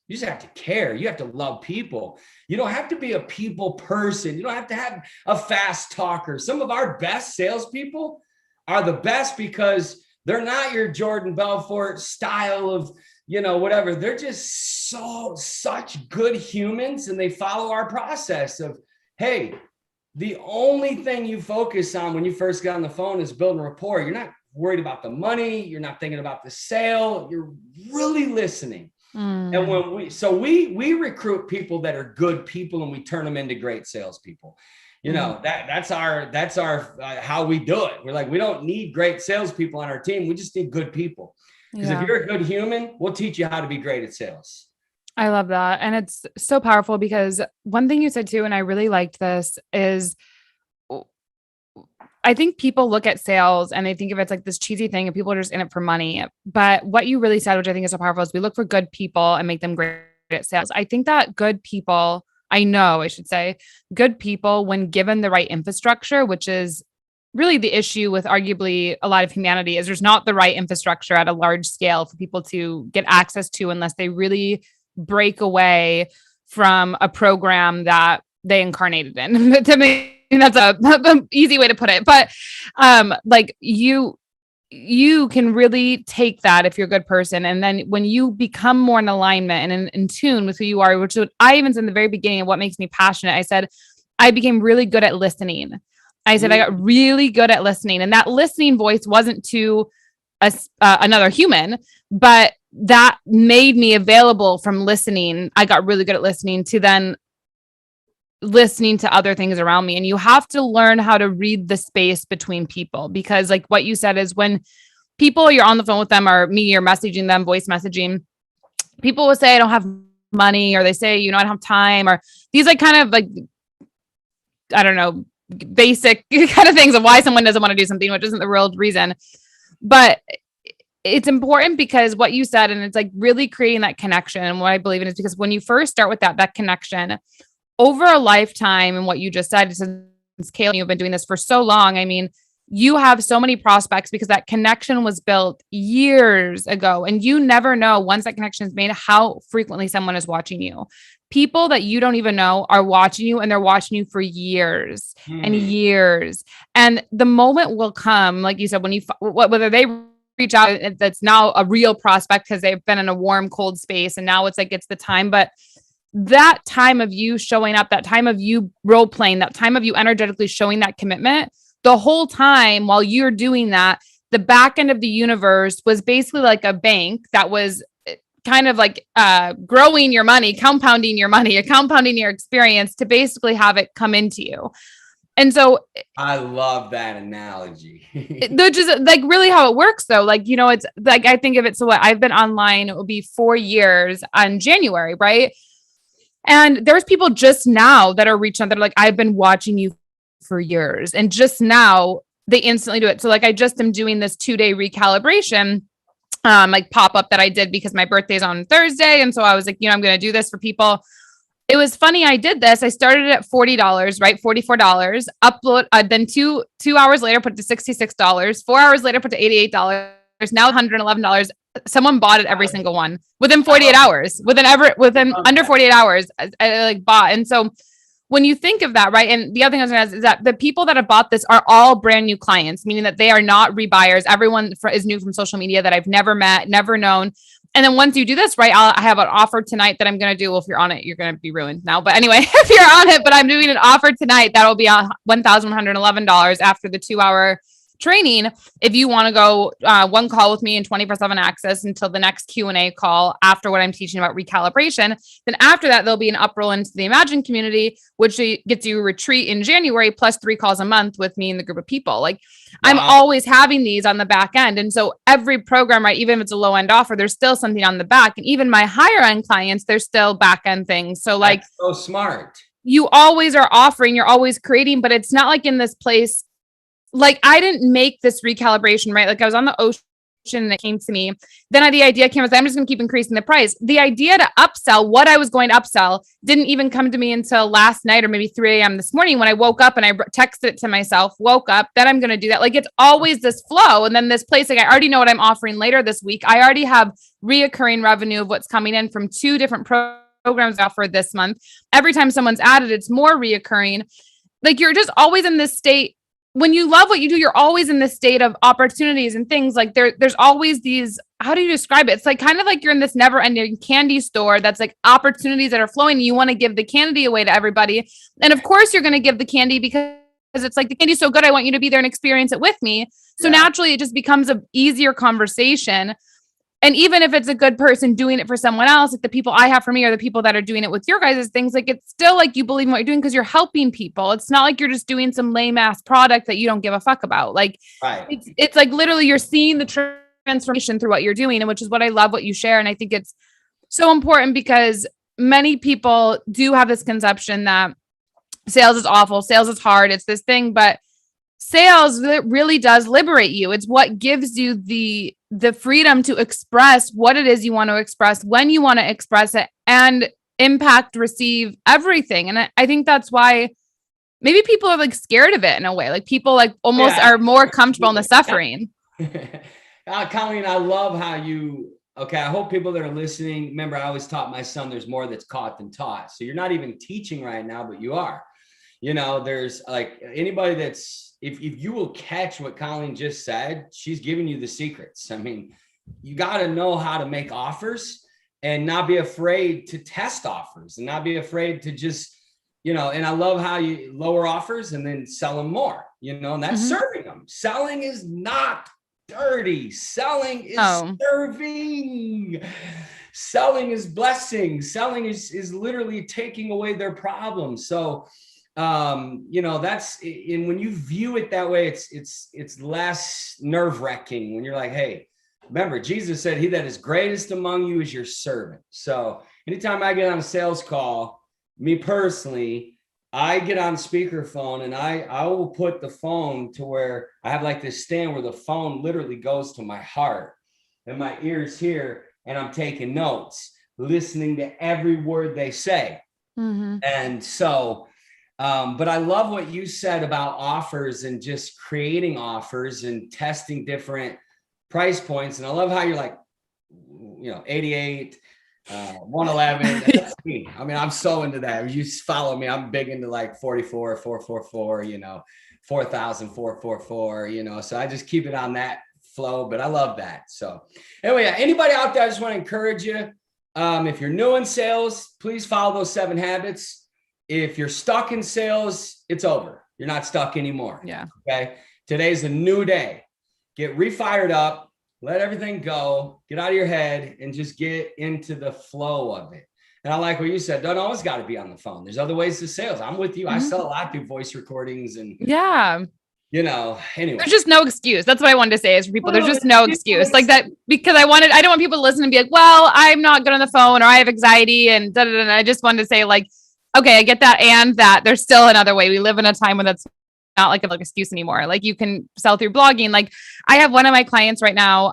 You just have to care. You have to love people. You don't have to be a people person. You don't have to have a fast talker. Some of our best salespeople are the best because they're not your Jordan Belfort style of, you know, whatever. They're just such good humans, and they follow our process of, hey, the only thing you focus on when you first get on the phone is building rapport. You're not worried about the money. You're not thinking about the sale. You're really listening. And when we recruit people that are good people, and we turn them into great salespeople. You know, that's our how we do it. We're like, we don't need great salespeople on our team. We just need good people. Because if you're a good human, we'll teach you how to be great at sales.
I love that. And it's so powerful because one thing you said too, and I really liked this, is I think people look at sales and they think of it's like this cheesy thing and people are just in it for money. But what you really said, which I think is so powerful, is we look for good people and make them great at sales. I think that good people I should say, good people, when given the right infrastructure, which is really the issue with arguably a lot of humanity, is there's not the right infrastructure at a large scale for people to get access to unless they really break away from a program that they incarnated in. To me, that's a easy way to put it. But like you can really take that if you're a good person. And then when you become more in alignment and in tune with who you are, which I even said in the very beginning of what makes me passionate, I said, I became really good at listening. I said, I got really good at listening. And that listening voice wasn't to another human, but that made me available from listening. I got really good at listening to then listening to other things around me. And you have to learn how to read the space between people, because like what you said is when people, you're on the phone with them or me, or messaging them, voice messaging, people will say, I don't have money, or they say, I don't have time, or these like kind of like, I don't know, basic kind of things of why someone doesn't want to do something, which isn't the real reason. But it's important because what you said, and it's like really creating that connection. And what I believe in is because when you first start with that connection over a lifetime, and what you just said, since Kayla, you've been doing this for so long. I mean, you have so many prospects because that connection was built years ago, and you never know once that connection is made, how frequently someone is watching you. People that you don't even know are watching you, and they're watching you for years and years. And the moment will come, like you said, when whether they reach out, that's now a real prospect because they've been in a warm, cold space. And now it's like, it's the time. But that time of you showing up, that time of you role playing, that time of you energetically showing that commitment, the whole time while you're doing that, the back end of the universe was basically like a bank that was kind of like growing your money, compounding your money, or compounding your experience to basically have it come into you. And so
I love that analogy.
Which is like really how it works though. Like, it's like, I think of it. So what, I've been online, it will be 4 years on January. Right. And there's people just now that are reaching out that are like, I've been watching you for years. And just now they instantly do it. So like, I just am doing this 2-day recalibration, like pop up that I did because my birthday's on Thursday. And so I was like, I'm going to do this for people. It was funny. I did this. I started at $40, right? $44, upload. Then two hours later, put it to $66, 4 hours later, put it to $88. Now $111. Someone bought it, every single one within 48 hours, within under 48 hours, I like bought. And so when you think of that, right. And the other thing I was going to ask is that the people that have bought this are all brand new clients, meaning that they are not rebuyers. Everyone is new from social media that I've never met, never known. And then once you do this, right, I have an offer tonight that I'm going to do. Well, if you're on it, you're going to be ruined now. But anyway, if you're on it, but I'm doing an offer tonight, that'll be $1,111 after the 2-hour training. If you want to go one call with me and 24/7 access until the next Q&A call after what I'm teaching about recalibration, then after that, there'll be an uproll into the Imagine community, which gets you a retreat in January plus 3 calls a month with me and the group of people. Like wow. I'm always having these on the back end. And so every program, right, even if it's a low end offer, there's still something on the back. And even my higher end clients, there's still back end things. So like,
that's so smart.
You always are offering, you're always creating, but it's not like in this place. Like I didn't make this recalibration, right? Like I was on the ocean and it came to me. Then the idea came, I'm just going to keep increasing the price. The idea to upsell what I was going to upsell didn't even come to me until last night or maybe 3 a.m. this morning when I woke up and I texted it to myself, woke up, then I'm going to do that. Like it's always this flow. And then this place, like I already know what I'm offering later this week. I already have reoccurring revenue of what's coming in from 2 different programs offered this month. Every time someone's added, it's more reoccurring. Like you're just always in this state. When you love what you do, you're always in this state of opportunities and things like there's always these, how do you describe it? It's like kind of like you're in this never ending candy store that's like opportunities that are flowing. You want to give the candy away to everybody. And of course you're going to give the candy because it's like the candy's so good. I want you to be there and experience it with me. So naturally it just becomes an easier conversation. And even if it's a good person doing it for someone else, like the people I have for me are the people that are doing it with your guys' things, like it's still like you believe in what you're doing because you're helping people. It's not like you're just doing some lame ass product that you don't give a fuck about. Like right. It's like literally you're seeing the transformation through what you're doing, and which is what I love what you share. And I think it's so important because many people do have this conception that sales is awful, sales is hard, it's this thing, but sales really does liberate you. It's what gives you the freedom to express what it is you want to express when you want to express it. And impact, receive everything. And I think that's why maybe people are like scared of it in a way. Like people like almost are more comfortable in the suffering.
Colleen, I love how I hope people that are listening, remember, I always taught my son, there's more that's caught than taught. So you're not even teaching right now, but you are. There's like anybody that's, if you will catch what Colleen just said, she's giving you the secrets. I mean, you got to know how to make offers and not be afraid to test offers and not be afraid to just, and I love how you lower offers and then sell them more, and that's serving them. Selling is not dirty. Selling is serving. Selling is blessing. Selling is literally taking away their problems. So, that's, and when you view it that way, it's less nerve-wracking when you're like, hey, remember, Jesus said, he that is greatest among you is your servant. So anytime I get on a sales call, me personally, I get on speakerphone and I will put the phone to where I have like this stand where the phone literally goes to my heart and my ears here, and I'm taking notes, listening to every word they say. And so, but I love what you said about offers and just creating offers and testing different price points. And I love how you're like, 88, 111. That's me. I mean, I'm so into that. You follow me. I'm big into like 44, 444, 4,000, 444, so I just keep it on that flow, but I love that. So anyway, anybody out there, I just want to encourage you. If you're new in sales, please follow those 7 habits. If you're stuck in sales, it's over. You're not stuck anymore.
Yeah.
Okay. Today's a new day. Get refired up. Let everything go, get out of your head and just get into the flow of it. And I like what you said, don't always got to be on the phone. There's other ways to sales. I'm with you. I sell a lot through voice recordings and anyway.
There's just no excuse. That's what I wanted to say is for people, there's just no excuse like that, because I don't want people to listen and be like, well, I'm not good on the phone or I have anxiety and da, da, da, da. I just wanted to say like, okay, I get that. And that there's still another way. We live in a time when that's not like an excuse anymore. Like you can sell through blogging. Like I have one of my clients right now.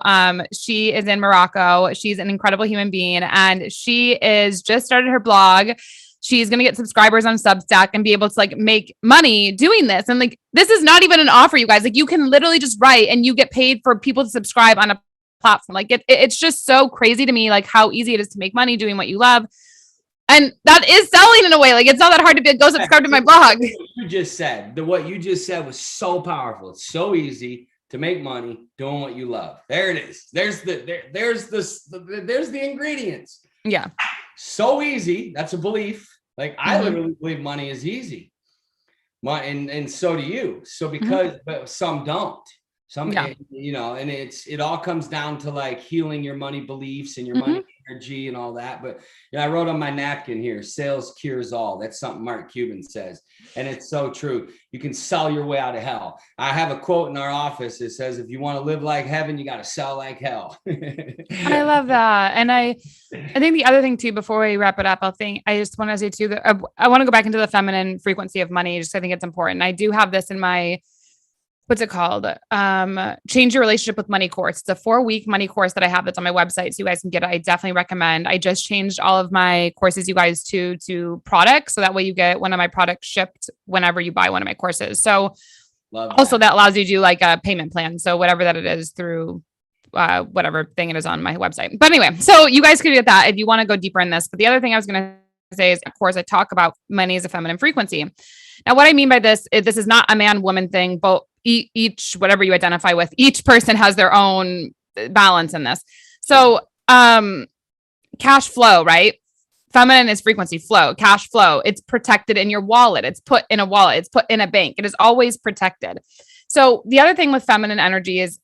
She is in Morocco. She's an incredible human being and she is just started her blog. She's going to get subscribers on Substack and be able to like make money doing this. And like, this is not even an offer, you guys. Like you can literally just write and you get paid for people to subscribe on a platform. Like it's just so crazy to me, like how easy it is to make money doing what you love. And that is selling in a way. Like it's not that hard to go subscribe to my blog.
What you just said was so powerful. It's so easy to make money doing what you love. There it is. There's the ingredients.
Yeah.
So easy. That's a belief. Like I literally believe money is easy. And so do you. So but some don't. And it all comes down to like healing your money beliefs and your money energy and all that. But I wrote on my napkin here, sales cures all. That's something Mark Cuban says. And it's so true. You can sell your way out of hell. I have a quote in our office that says, if you want to live like heaven, you got to sell like hell.
I love that. And I think the other thing too, before we wrap it up, I just want to say too, that I want to go back into the feminine frequency of money. Just I think it's important. I do have this in my, what's it called? Change Your Relationship with Money course. It's a 4-week money course that I have that's on my website. So you guys can get it. I definitely recommend. I just changed all of my courses, you guys, to products. So that way you get one of my products shipped whenever you buy one of my courses. So also that allows you to do like a payment plan. So whatever that it is through whatever thing it is on my website. But anyway, so you guys could get that if you want to go deeper in this. But the other thing I was going to say is, of course, I talk about money as a feminine frequency. Now, what I mean by this is not a man-woman thing, but each, whatever you identify with, each person has their own balance in this. So, cash flow, right? Feminine is frequency flow, cash flow. It's protected in your wallet. It's put in a wallet. It's put in a bank. It is always protected. So the other thing with feminine energy is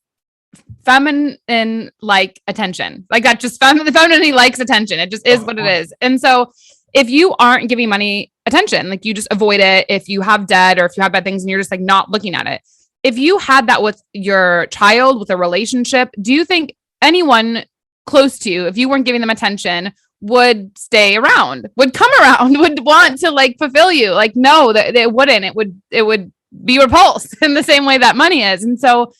feminine like attention. Like that just the femininity likes attention. It just is what it is. And so if you aren't giving money attention, like you just avoid it, if you have debt or if you have bad things and you're just like not looking at it. If you had that with your child, with a relationship, do you think anyone close to you, if you weren't giving them attention, would stay around, would come around, would want to like fulfill you? Like, no, that it wouldn't. It would be repulsed in the same way that money is. And so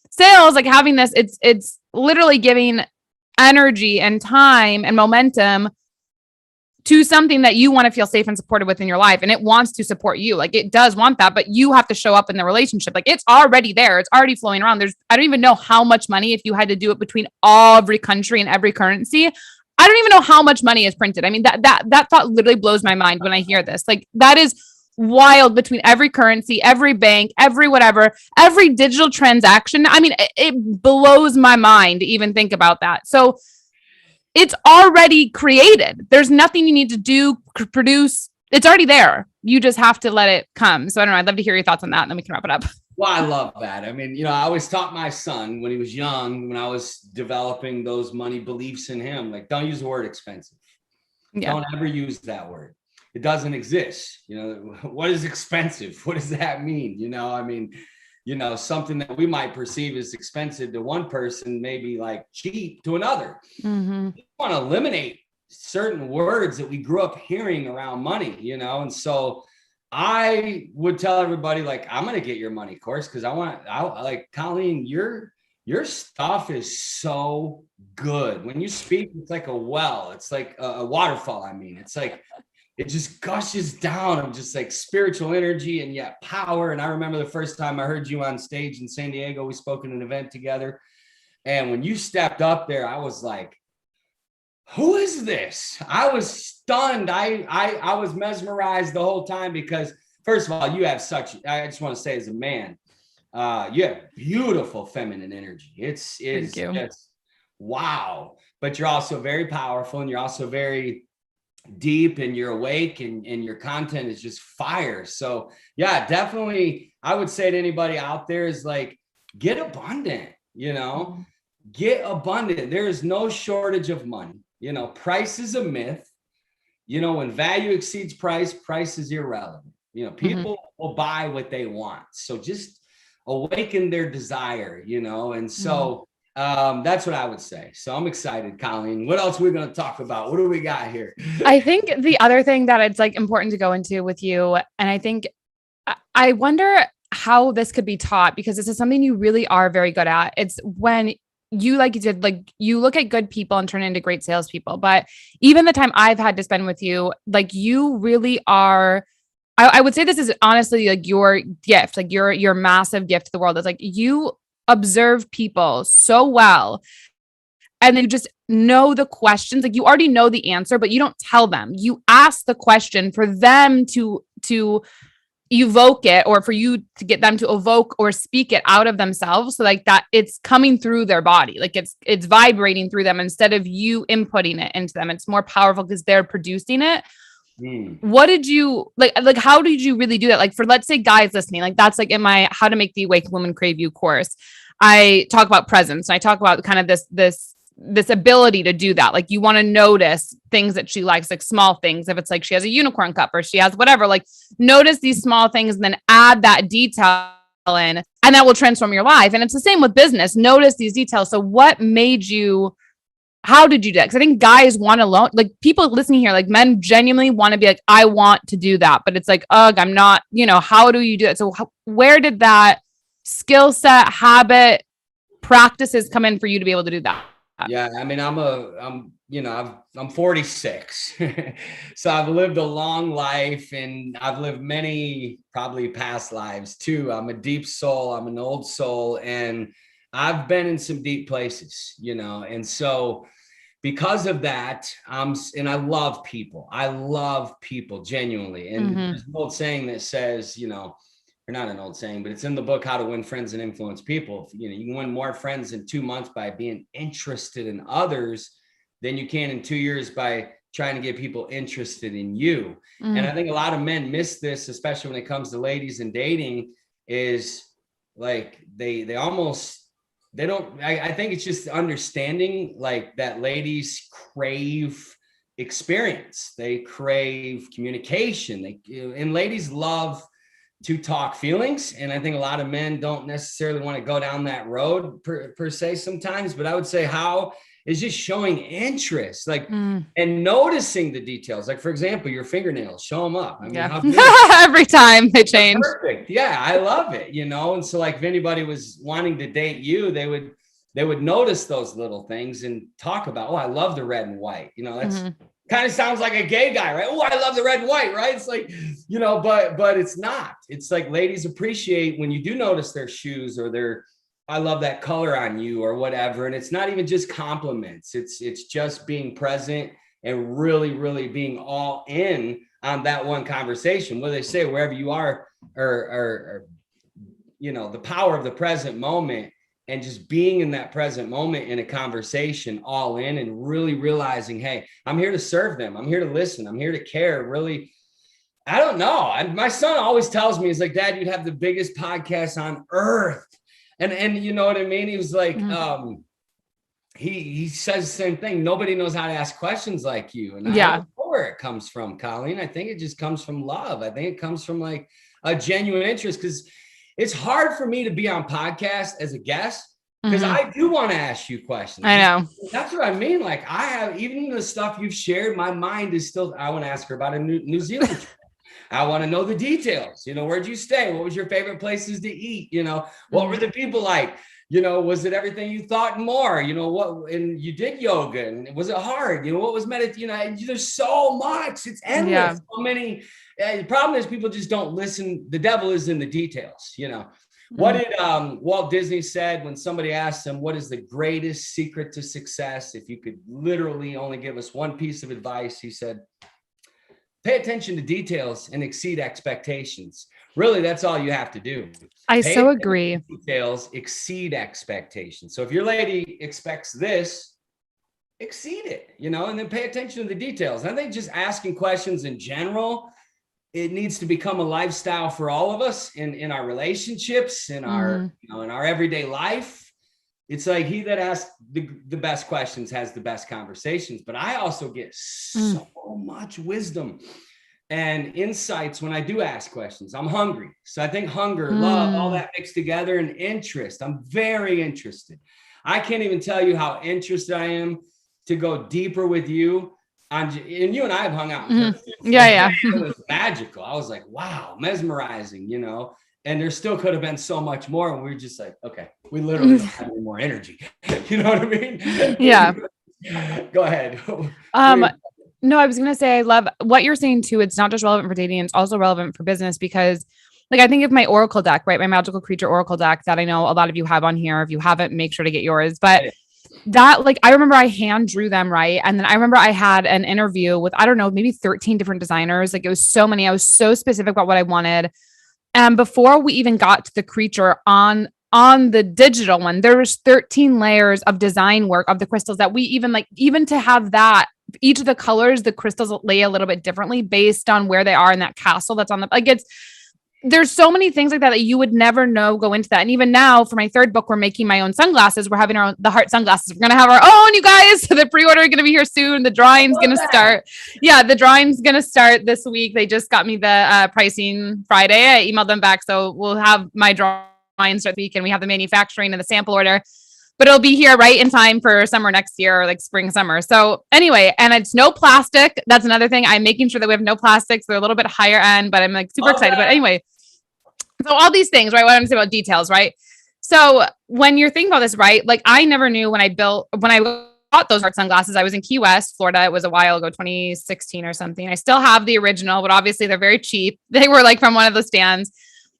sales, like having this, it's literally giving energy and time and momentum to something that you want to feel safe and supported with in your life. And it wants to support you. Like it does want that, but you have to show up in the relationship. Like it's already there. It's already flowing around. I don't even know how much money, if you had to do it between every country and every currency, I don't even know how much money is printed. I mean, that thought literally blows my mind when I hear this. Like that is wild, between every currency, every bank, every whatever, every digital transaction. I mean, it blows my mind to even think about that. So it's already created. There's nothing you need to do, produce. It's already there. You just have to let it come. So I don't know. I'd love to hear your thoughts on that, and then we can wrap it up.
Well, I love that. I mean, I always taught my son when he was young, when I was developing those money beliefs in him, like, don't use the word expensive. Yeah. Don't ever use that word. It doesn't exist. What is expensive? What does that mean? I mean, something that we might perceive as expensive to one person may be like cheap to another. Mm-hmm. We want to eliminate certain words that we grew up hearing around money, and so I would tell everybody, like, I'm going to get your money course, because I like, Colleen, your stuff is so good. When you speak, it's like a well, it's like a waterfall. I mean, it's like, it just gushes down of just like spiritual energy and yet power. And I remember the first time I heard you on stage in San Diego, we spoke at an event together. And when you stepped up there, I was like, who is this? I was stunned. I was mesmerized the whole time, because first of all, you have I just want to say, as a man, you have beautiful feminine energy. It's just wow. But you're also very powerful, and you're also very deep, and you're awake, and your content is just fire. So yeah, definitely I would say to anybody out there is like, get abundant, get abundant. There is no shortage of money. Price is a myth. When value exceeds price is irrelevant. People will buy what they want. So just awaken their desire, and so that's what I would say. So I'm excited, Colleen. What else are we going to talk about? What do we got here?
I think the other thing that it's like important to go into with you, and I think I wonder how this could be taught, because this is something you really are very good at. It's when you, like you did, like you look at good people and turn into great salespeople. But even the time I've had to spend with you, like you really are, I would say this is honestly like your gift, like your massive gift to the world. It's like you observe people so well, and then you just know the questions. Like you already know the answer, but you don't tell them. You ask the question for them to evoke it, or for you to get them to evoke or speak it out of themselves, so like that it's coming through their body, like it's vibrating through them instead of you inputting it into them. It's more powerful because they're producing it. What did you like how did you really do that? Like, for, let's say, guys listening, like that's like in my How to Make the Awake Woman Crave You course, I talk about presence, and I talk about kind of this ability to do that. Like you want to notice things that she likes, like small things. If it's like she has a unicorn cup, or she has whatever, like notice these small things and then add that detail in, and that will transform your life. And it's the same with business. Notice these details. So what made you, how did you do that? Because I think guys want to learn, like people listening here, like men genuinely want to be like, I want to do that, but it's like, ugh, I'm not, how do you do it? So where did that skill set, habit, practices come in for you to be able to do that?
Yeah, I mean, I'm 46, so I've lived a long life, and I've lived many probably past lives too. I'm a deep soul. I'm an old soul, and I've been in some deep places, and so because of that, and I love people. I love people genuinely. And there's an old saying that says, or not an old saying, but it's in the book, How to Win Friends and Influence People. You can win more friends in 2 months by being interested in others than you can in 2 years by trying to get people interested in you. And I think a lot of men miss this, especially when it comes to ladies and dating, is like they don't, I think it's just understanding like that ladies crave experience. They crave communication. And ladies love to talk feelings. And I think a lot of men don't necessarily want to go down that road per se sometimes, but I would say how is just showing interest, like, and noticing the details. Like, for example, your fingernails, show them up. I mean, how
every time they change.
Perfect. Yeah. I love it, And so like if anybody was wanting to date you, they would they would notice those little things and talk about, oh, I love the red and white. You know, that's kind of sounds like a gay guy, right? Oh, I love the red and white, right? It's like, you know, but it's not. It's like ladies appreciate when you do notice their shoes or their, I love that color on you or whatever. And it's not even just compliments. It's just being present and really, really being all in on that one conversation. What they say, wherever you are, or you know, the power of the present moment, and just being in that present moment in a conversation all in and really realizing, hey, I'm here to serve them. I'm here to listen. I'm here to care. Really, I don't know. My son always tells me, he's like, Dad, you'd have the biggest podcast on earth. And you know what I mean? He was like, he says the same thing. Nobody knows how to ask questions like you. And I don't know where it comes from, Colleen. I think it just comes from love. I think it comes from like a genuine interest, because it's hard for me to be on podcast as a guest because I do want to ask you questions.
I know.
That's what I mean. Like I have, even the stuff you've shared, my mind is still, I want to ask her about a New Zealand trip. I want to know the details. You know, where'd you stay? What was your favorite places to eat? You know, what were the people like? You know, was it everything you thought and more? You know, what, and you did yoga and was it hard? You know, what was meditation? You know, there's so much, it's endless. Yeah. So many. The problem is people just don't listen. The devil is in the details. You know, what did Walt Disney said when somebody asked him, what is the greatest secret to success? If you could literally only give us one piece of advice, he said, pay attention to details and exceed expectations. Really, that's all you have to do.
I so agree.
Details exceed expectations. So if your lady expects this, exceed it, you know, and then pay attention to the details. I think just asking questions in general, it needs to become a lifestyle for all of us in our relationships, in our, you know, in our everyday life. It's like he that asks the best questions has the best conversations. But I also get so much wisdom and insights when I do ask questions. I'm hungry. So I think hunger, love, all that mixed together, and interest. I'm very interested. I can't even tell you how interested I am to go deeper with you. And you and I have hung out.
Yeah.
It was magical. I was like, wow, mesmerizing, you know, and there still could have been so much more. And we were just like, okay, we literally don't have any more energy. You know what I mean?
Yeah.
Go ahead.
No, I was going to say, I love what you're saying too. It's not just relevant for dating. It's also relevant for business, because like, I think of my Oracle deck, right? My magical creature Oracle deck that I know a lot of you have on here. If you haven't, make sure to get yours. But that, like, I remember I hand drew them, right? And then I remember I had an interview with, I don't know, maybe 13 different designers. Like, it was so many. I was so specific about what I wanted. And before we even got to the creature on the digital one, there was 13 layers of design work of the crystals that we even to have that, each of the colors, the crystals lay a little bit differently based on where they are in that castle that's on the, like, there's so many things like that you would never know go into that. And even now for my third book, we're making my own sunglasses. We're having the heart sunglasses. We're going to have our own, you guys. So the pre-order is going to be here soon. The drawing's going to start. Yeah. The drawing's going to start this week. They just got me the pricing Friday. I emailed them back. So we'll have my drawing start this week, and we have the manufacturing and the sample order, but it'll be here right in time for summer next year, or like spring, summer. So anyway, and it's no plastic. That's another thing. I'm making sure that we have no plastics. They're a little bit higher end, but I'm like super excited. But anyway, so all these things, right? What I'm saying about details, right? So when you're thinking about this, right? Like, I never knew when I bought those heart sunglasses, I was in Key West, Florida. It was a while ago, 2016 or something. I still have the original, but obviously they're very cheap. They were like from one of the stands.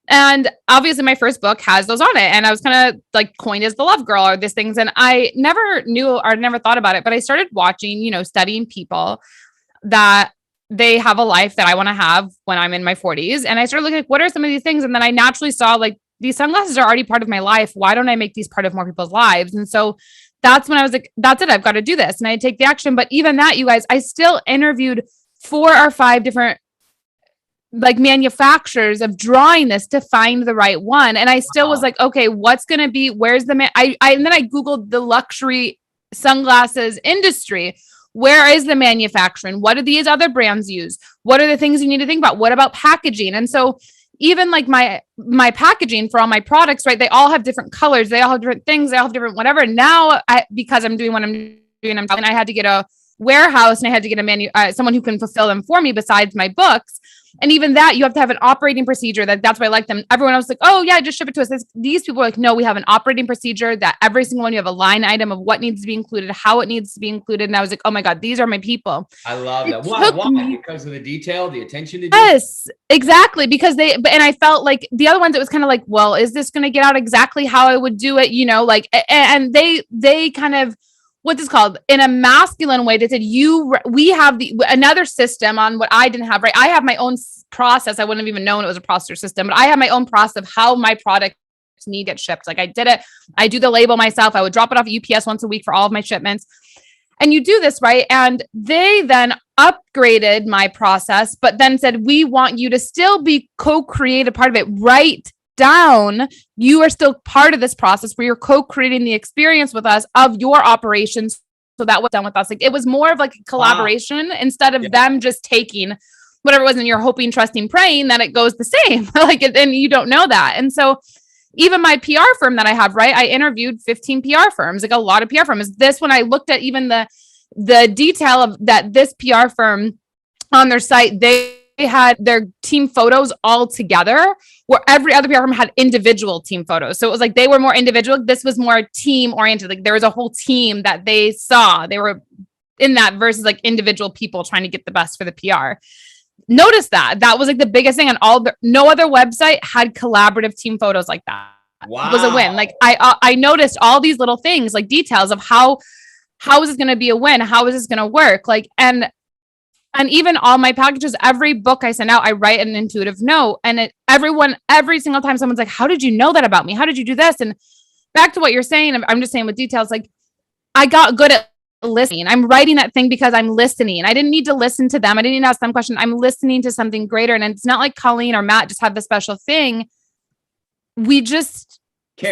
And obviously my first book has those on it. And I was kind of like coined as the love girl or these things. And I never knew or never thought about it, but I started watching, you know, studying people that they have a life that I want to have when I'm in my 40s. And I started looking at what are some of these things. And then I naturally saw, like, these sunglasses are already part of my life. Why don't I make these part of more people's lives? And so that's when I was like, that's it. I've got to do this. And I take the action. But even that, you guys, I still interviewed 4 or 5 different like manufacturers of drawing this to find the right one. And I still was like, okay, what's going to be, where's the man? And then I Googled the luxury sunglasses industry. Where is the manufacturing? What do these other brands use? What are the things you need to think about? What about packaging? And so even like my packaging for all my products, right? They all have different colors. They all have different things. They all have different whatever. Now, because I'm doing what I'm doing, I had to get a warehouse and I had to get someone who can fulfill them for me besides my books. And even that, you have to have an operating procedure. That's why I like them. Everyone else was like, oh yeah, just ship it to us. These people are like, no, we have an operating procedure that every single one, you have a line item of what needs to be included, how it needs to be included. And I was like, oh my God, these are my people.
I love that. Why? Because of the detail, the attention to
detail? Yes, exactly. Because and I felt like the other ones, it was kind of like, well, is this going to get out exactly how I would do it? Like, and they kind of, what's this called, in a masculine way, they said, we have another system on what I didn't have, right? I have my own process. I wouldn't have even known it was a process system, but I have my own process of how my product need to get shipped. Like I did it. I do the label myself. I would drop it off at UPS once a week for all of my shipments. And you do this, right? And they then upgraded my process, but then said, we want you to still be co-create a part of it. Write down, you are still part of this process where you're co-creating the experience with us of your operations. So that was done with us. Like it was more of like a collaboration instead of them just taking whatever it was and you're hoping, trusting, praying that it goes the same. Like, and you don't know that. And so even my PR firm that I have, right? I interviewed 15 PR firms, like a lot of PR firms. This, when I looked at even the detail of that, this PR firm on their site, they had their team photos all together, where every other PR firm had individual team photos. So it was like they were more individual. This was more team oriented. Like there was a whole team that they saw. They were in that versus like individual people trying to get the best for the PR. Notice that was like the biggest thing on no other website had collaborative team photos like that.
Wow.
It was a win. Like I noticed all these little things, like details of how is this going to be a win? How is this going to work? Like, and even all my packages, every book I send out, I write an intuitive note. And every single time someone's like, how did you know that about me? How did you do this? And back to what you're saying, I'm just saying with details, like I got good at listening. I'm writing that thing because I'm listening. I didn't need to listen to them. I didn't need to ask them questions. I'm listening to something greater. And it's not like Colleen or Matt just have the special thing. We just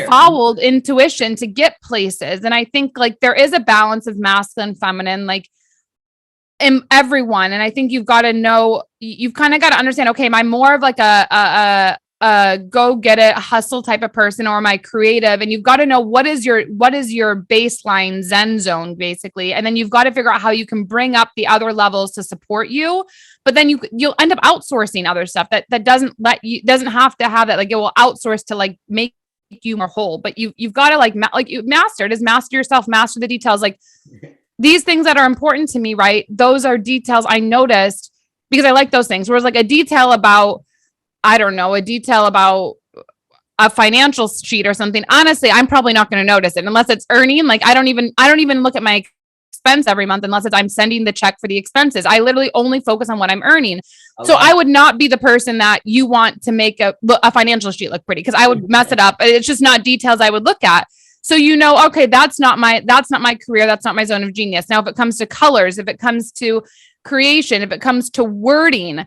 followed intuition to get places. And I think like there is a balance of masculine, feminine, like in everyone. And I think you've got to know, you've kind of got to understand, okay, am I more of like a go get it, hustle type of person, or am I creative? And you've got to know what is your baseline Zen zone, basically. And then you've got to figure out how you can bring up the other levels to support you. But then you'll end up outsourcing other stuff that doesn't have to have that. Like it will outsource to like make you more whole. But you've got to like master yourself, master the details. Like these things that are important to me, right? Those are details I noticed because I like those things. Whereas like a detail about, I don't know, a detail about a financial sheet or something. Honestly, I'm probably not going to notice it unless it's earning. Like I don't even look at my expense every month unless I'm sending the check for the expenses. I literally only focus on what I'm earning. So I would not be the person that you want to make a financial sheet look pretty because I would mess it up. It's just not details I would look at. So, okay, that's not my career. That's not my zone of genius. Now, if it comes to colors, if it comes to creation, if it comes to wording,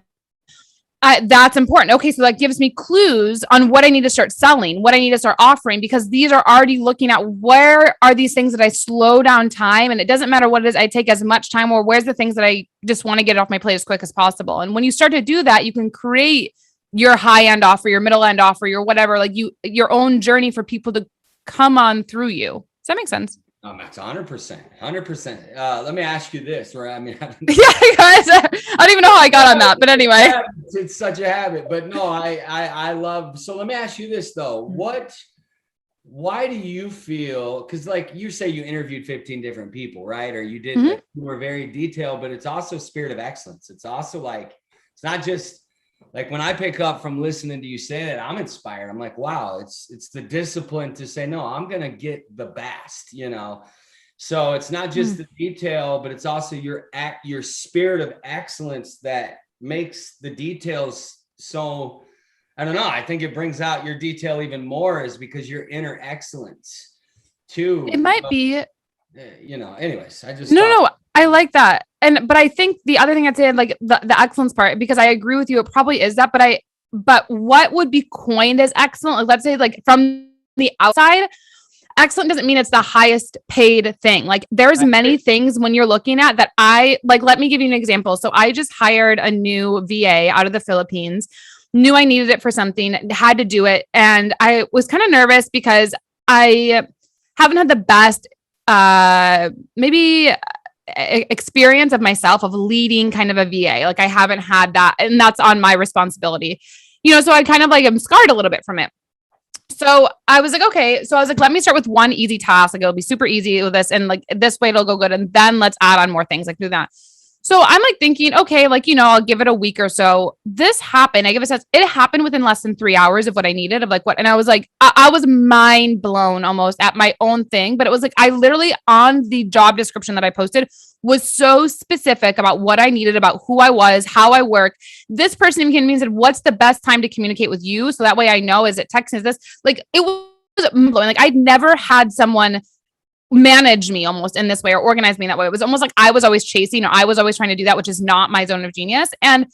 that's important. Okay, so that gives me clues on what I need to start selling, what I need to start offering, because these are already looking at where are these things that I slow down time, and it doesn't matter what it is, I take as much time, or where's the things that I just want to get off my plate as quick as possible. And when you start to do that, you can create your high-end offer, your middle-end offer, your whatever, like your own journey for people to come on through you. Does that make sense?
That's 100%. Let me ask you this, or I mean,
yeah, guys, I don't even know how I got on that, but anyway,
it's such a habit. But no, I love. So let me ask you this though: why do you feel? Because like you say, you interviewed 15 different people, right? Or you did. You were very detailed, but it's also spirit of excellence. It's also like it's not just. Like when I pick up from listening to you say that, I'm inspired. I'm like, wow, it's the discipline to say, no, I'm going to get the best, So it's not just the detail, but it's also your spirit of excellence that makes the details so, I don't know. I think it brings out your detail even more is because your inner excellence too.
It might be,
anyways, I just,
no, I like that. But I think the other thing I'd say, like the excellence part, because I agree with you, it probably is that, but what would be coined as excellent? Like, let's say like from the outside, excellent doesn't mean it's the highest paid thing. Like there's many things when you're looking at that let me give you an example. So I just hired a new VA out of the Philippines, knew I needed it for something, had to do it. And I was kind of nervous because I haven't had the best, maybe experience of myself of leading kind of a VA. Like I haven't had that, and that's on my responsibility, so I kind of like am scarred a little bit from it. So I was like, okay. So I was like, let me start with one easy task. Like it'll be super easy with this. And like this way it'll go good. And then let's add on more things, like do that. So I'm like thinking, okay, like, I'll give it a week or so. This happened. I give a sense. It happened within less than 3 hours of what I needed, of like what. And I was like, I was mind blown almost at my own thing. But it was like, I literally on the job description that I posted was so specific about what I needed, about who I was, how I work. This person even came to me and said, what's the best time to communicate with you? So that way I know, is it text? Is this like, it was blowing. Like I'd never had someone manage me almost in this way or organize me in that way. It was almost like I was always chasing, or I was always trying to do that, which is not my zone of genius. And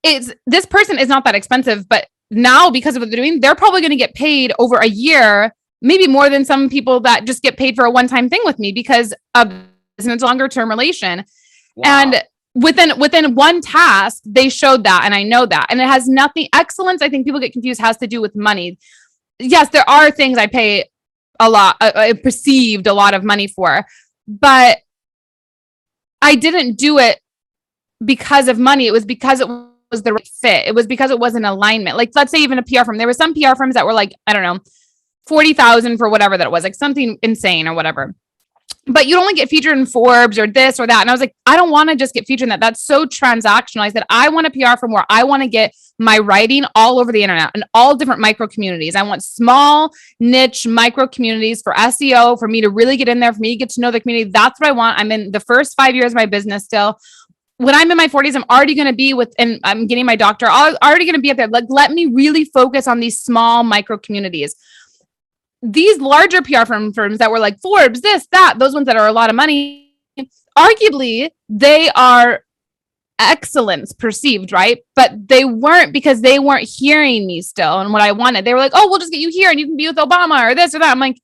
this person is not that expensive, but now because of what they're doing, they're probably going to get paid over a year, maybe more than some people that just get paid for a one-time thing with me because of it's a longer term relation. Wow. And within one task, they showed that. And I know that. And it has nothing, excellence, I think people get confused, has to do with money. Yes, there are things I pay a lot, I perceived a lot of money for, but I didn't do it because of money. It was because it was the right fit. It was because it was an alignment. Like, let's say even a PR firm, there were some PR firms that were like, I don't know, 40,000 for whatever that it was, like something insane or whatever. But you'd only get featured in Forbes or this or that. And I was like, I don't want to just get featured in that. That's so transactional. I said, I want a PR firm where I want to get my writing all over the internet and all different micro communities. I want small niche micro communities for SEO, for me to really get in there, for me to get to know the community. That's what I want. I'm in the first 5 years of my business still. When I'm in my 40s, I'm already going to be and I'm getting my doctorate. I'm already going to be up there. Like, let me really focus on these small micro communities. These larger PR firms that were like Forbes, this, that, those ones that are a lot of money, arguably they are excellence perceived, right? But they weren't, because they weren't hearing me still and what I wanted. They were like, oh, we'll just get you here and you can be with Obama or this or that. I'm like,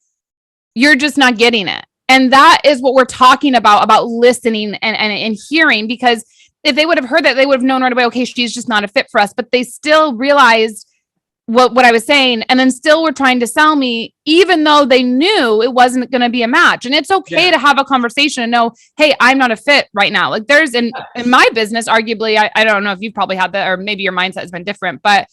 you're just not getting it. And that is what we're talking about listening and hearing, because if they would have heard that, they would have known right away, okay, she's just not a fit for us. But they still realized what I was saying, and then still were trying to sell me, even though they knew it wasn't going to be a match. And it's okay to have a conversation and know, hey, I'm not a fit right now. Like there's in my business, arguably, I don't know if you've probably had that, or maybe your mindset has been different, but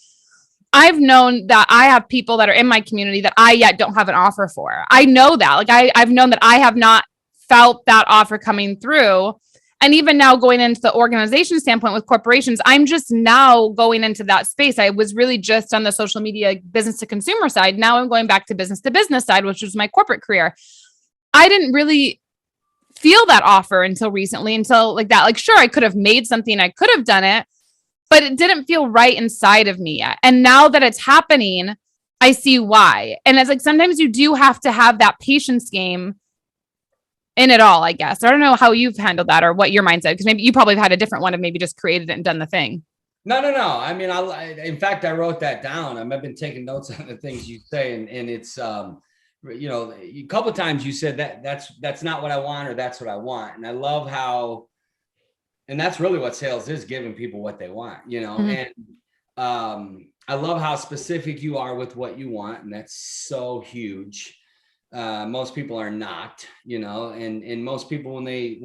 I've known that I have people that are in my community that I yet don't have an offer for. I know that. Like I've known that I have not felt that offer coming through. And even now going into the organization standpoint with corporations, I'm just now going into that space. I was really just on the social media business to consumer side. Now I'm going back to business side, which was my corporate career. I didn't really feel that offer until recently, until like that. Like, sure, I could have made something, I could have done it, but it didn't feel right inside of me yet. And now that it's happening, I see why. And it's like, sometimes you do have to have that patience game in it all, I guess. I don't know how you've handled that or what your mindset, because maybe you probably have had a different one of maybe just created it and done the thing.
No. I mean, in fact, I wrote that down. I've been taking notes on the things you say, and it's, a couple of times you said that's not what I want, or that's what I want. And I love how, and that's really what sales is, giving people what they want, and I love how specific you are with what you want. And that's so huge. Most people are not, and most people when they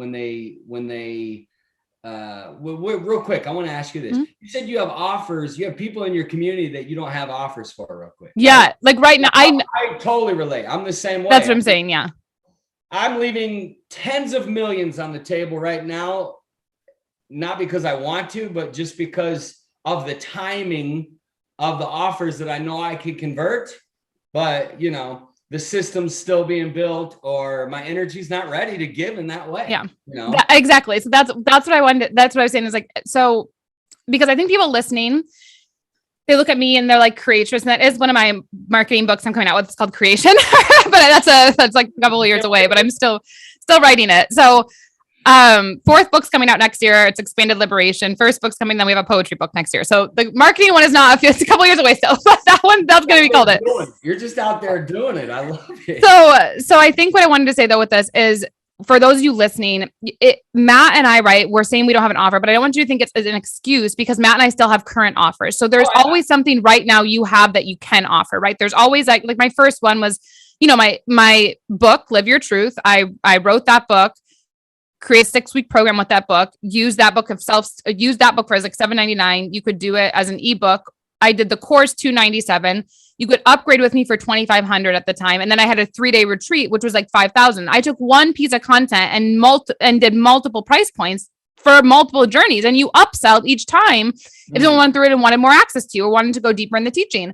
real quick, I want to ask you this. You said you have offers, you have people in your community that you don't have offers for, real quick.
Yeah. Right? Like right now, I
totally relate. I'm the same way.
That's what I'm saying. Yeah.
I'm leaving tens of millions on the table right now, not because I want to, but just because of the timing of the offers that I know I could convert, but the system's still being built, or my energy's not ready to give in that way. Yeah.
Exactly. So that's what I wanted. That's what I was saying is like, so, because I think people listening, they look at me and they're like, creatress. And that is one of my marketing books I'm coming out with. It's called Creation, but that's like a couple of years away, but I'm still writing it. So, fourth book's coming out next year. It's Expanded Liberation. First book's coming. Then we have a poetry book next year. So the marketing one is not, it's a couple years away still. That's going to be called it.
You're just out there doing it. I love it.
So I think what I wanted to say though with this is, for those of you listening, Matt and I, right, we're saying we don't have an offer, but I don't want you to think it's an excuse, because Matt and I still have current offers. So there's always something right now you have that you can offer, right? There's always like my first one was, my book, Live Your Truth. I wrote that book. create a 6-week program with that book, use that book for like $7.99. You could do it as an ebook. I did the course $297. You could upgrade with me for $2,500 at the time. And then I had a 3-day retreat, which was like $5,000. I took one piece of content and did multiple price points for multiple journeys. And you upsell each time if someone went through it and wanted more access to you or wanted to go deeper in the teaching.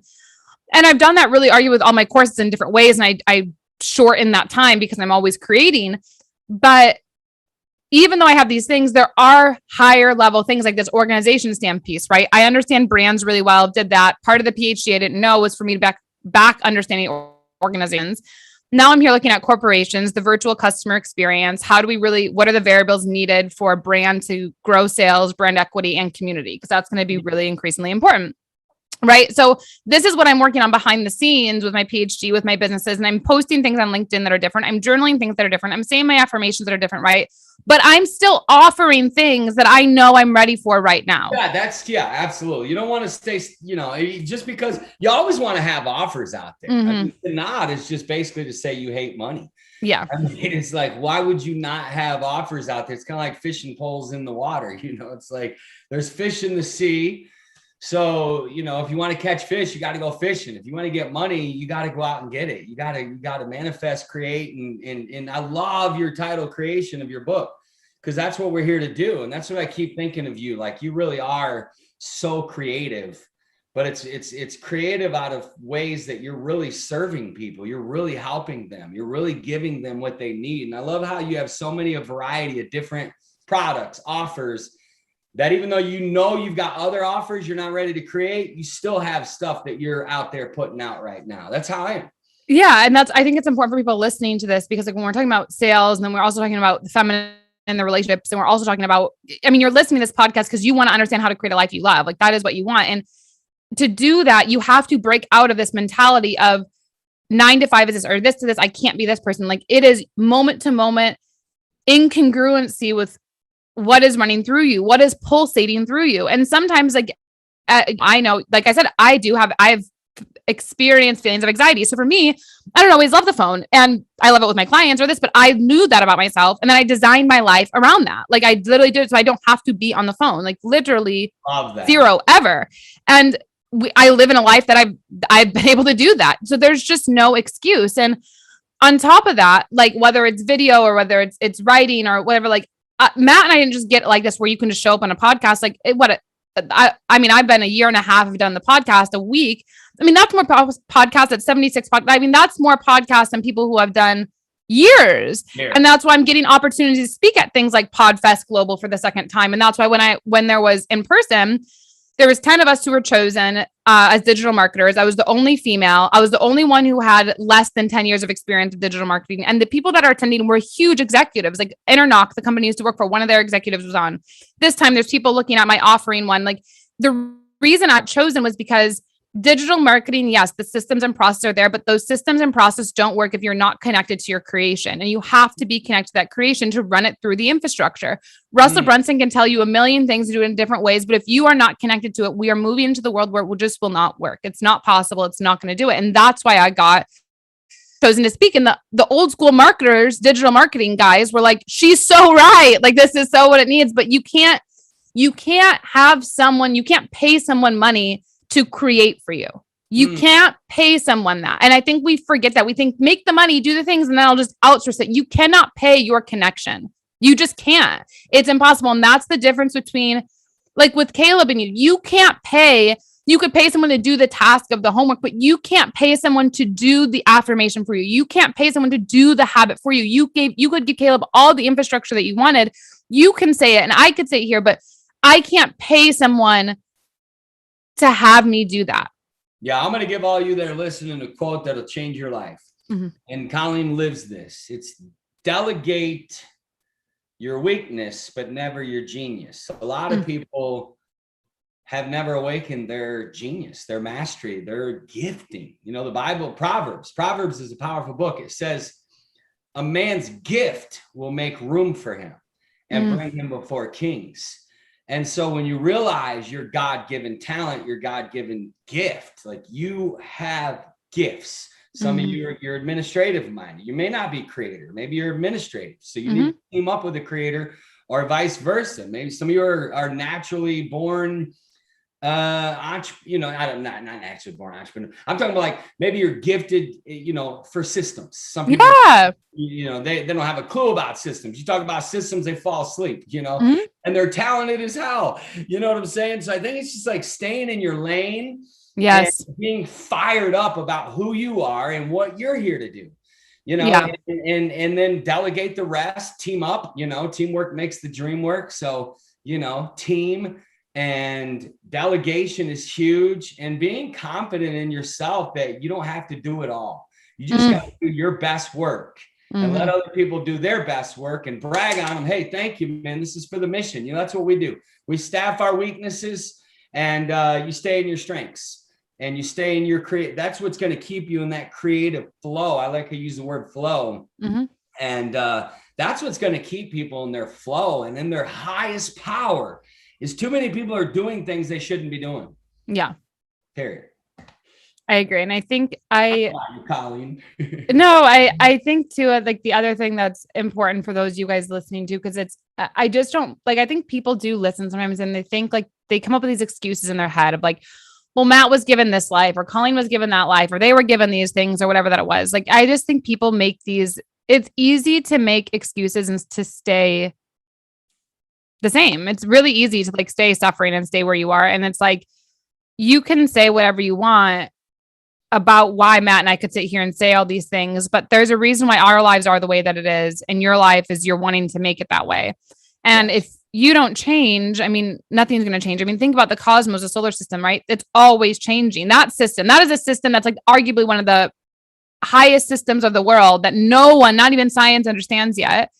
And I've done that really argue with all my courses in different ways. And I shorten that time because I'm always creating. But even though I have these things, there are higher level things like this organization stamp piece, right? I understand brands really well, did that. Part of the PhD I didn't know was for me to back understanding organizations. Now I'm here looking at corporations, the virtual customer experience. What are the variables needed for a brand to grow sales, brand equity, and community? Because that's going to be really increasingly important. Right. So this is what I'm working on behind the scenes with my PhD, with my businesses. And I'm posting things on LinkedIn that are different. I'm journaling things that are different. I'm saying my affirmations that are different. Right. But I'm still offering things that I know I'm ready for right now.
Yeah, absolutely. You don't want to stay, just because you always want to have offers out there. I mean, the nod is just basically to say you hate money.
Yeah.
I mean, it's like, why would you not have offers out there? It's kind of like fishing poles in the water. It's like there's fish in the sea. So, if you want to catch fish, you got to go fishing. If you want to get money, you got to go out and get it. You got to manifest, create. And I love your title creation of your book, because that's what we're here to do. And that's what I keep thinking of you. Like, you really are so creative, but it's creative out of ways that you're really serving people. You're really helping them. You're really giving them what they need. And I love how you have a variety of different products, offers, that even though you've got other offers you're not ready to create, you still have stuff that you're out there putting out right now. That's how I am.
Yeah. And I think it's important for people listening to this, because like when we're talking about sales, and then we're also talking about the feminine and the relationships, and we're also talking about, you're listening to this podcast because you want to understand how to create a life you love. Like, that is what you want. And to do that, you have to break out of this mentality of 9 to 5 is this, or this to this. I can't be this person. Like, it is moment to moment incongruency with what is running through you, what is pulsating through you. And sometimes, like, I know, like I said, I've experienced feelings of anxiety. So for me, I don't always love the phone, and I love it with my clients or this, but I knew that about myself. And then I designed my life around that. Like, I literally did it so I don't have to be on the phone, like literally zero ever. And I live in a life that I've been able to do that. So there's just no excuse. And on top of that, like, whether it's video or whether it's writing or whatever, like, Matt and I didn't just get like this where you can just show up on a podcast. Like, I've been a year and a half. I've done the podcast a week. I mean, that's more podcasts at 76. That's more podcasts than people who have done years. Yeah. And that's why I'm getting opportunities to speak at things like PodFest Global for the second time. And that's why when there was in person, there was 10 of us who were chosen as digital marketers. I was the only female. I was the only one who had less than 10 years of experience in digital marketing. And the people that are attending were huge executives. Like Internoc, the company I used to work for, one of their executives was on. This time there's people looking at my offering one. Like, the reason I got chosen was because digital marketing, yes, the systems and processes are there, but those systems and processes don't work if you're not connected to your creation. And you have to be connected to that creation to run it through the infrastructure. Russell Brunson can tell you a million things to do it in different ways, but if you are not connected to it, we are moving into the world where it just will not work. It's not possible. It's not going to do it. And that's why I got chosen to speak. And the old school marketers, digital marketing guys were like, she's so right. Like, this is so what it needs. But you can't pay someone money to create for you. You can't pay someone that. And I think we forget that. We think, make the money, do the things, and then I'll just outsource it. You cannot pay your connection. You just can't. It's impossible. And that's the difference between, like with Caleb and you can't pay. You could pay someone to do the task of the homework, but you can't pay someone to do the affirmation for you. You can't pay someone to do the habit for you. You could give Caleb all the infrastructure that you wanted. You can say it, and I could say it here, but I can't pay someone to have me do that.
Yeah, I'm going to give all you that are listening a quote that'll change your life.
Mm-hmm.
And Colleen lives this. It's delegate your weakness, but never your genius. A lot of people have never awakened their genius, their mastery, their gifting. The Bible, Proverbs is a powerful book. It says a man's gift will make room for him and bring him before kings. And so when you realize your God-given talent, your God-given gift, like, you have gifts. Some of you you're administrative minded. You may not be creator. Maybe you're administrative. So you need to team up with a creator, or vice versa. Maybe some of you are naturally born not naturally born entrepreneur. I'm talking about like maybe you're gifted, for systems. Some people, they don't have a clue about systems. You talk about systems, they fall asleep, and they're talented as hell. You know what I'm saying? So I think it's just like staying in your lane.
Yes.
And being fired up about who you are and what you're here to do, and then delegate the rest, team up, teamwork makes the dream work. So, team and delegation is huge, and being confident in yourself that you don't have to do it all. You just got to do your best work and let other people do their best work and brag on them. Hey, thank you, man. This is for the mission. That's what we do. We staff our weaknesses, and you stay in your strengths. And you stay in your that's what's going to keep you in that creative flow. I like to use the word flow. And that's what's going to keep people in their flow and in their highest power. Is too many people are doing things they shouldn't be doing.
Yeah.
Period.
I agree. And I think
Colleen.
No, I think too, like the other thing that's important for those you guys listening to, because I just don't like, I think people do listen sometimes and they think like they come up with these excuses in their head of like, well, Matt was given this life, or Colleen was given that life, or they were given these things, or whatever that it was. Like, I just think people make it's easy to make excuses and to stay the same. It's really easy to like stay suffering and stay where you are. And it's like, you can say whatever you want about why Matt and I could sit here and say all these things, but there's a reason why our lives are the way that it is. And your life is you're wanting to make it that way. And if you don't change, I mean, nothing's going to change. I mean, think about the cosmos, the solar system, right? It's always changing. That is a system that's like arguably one of the highest systems of the world that no one, not even science, understands yet.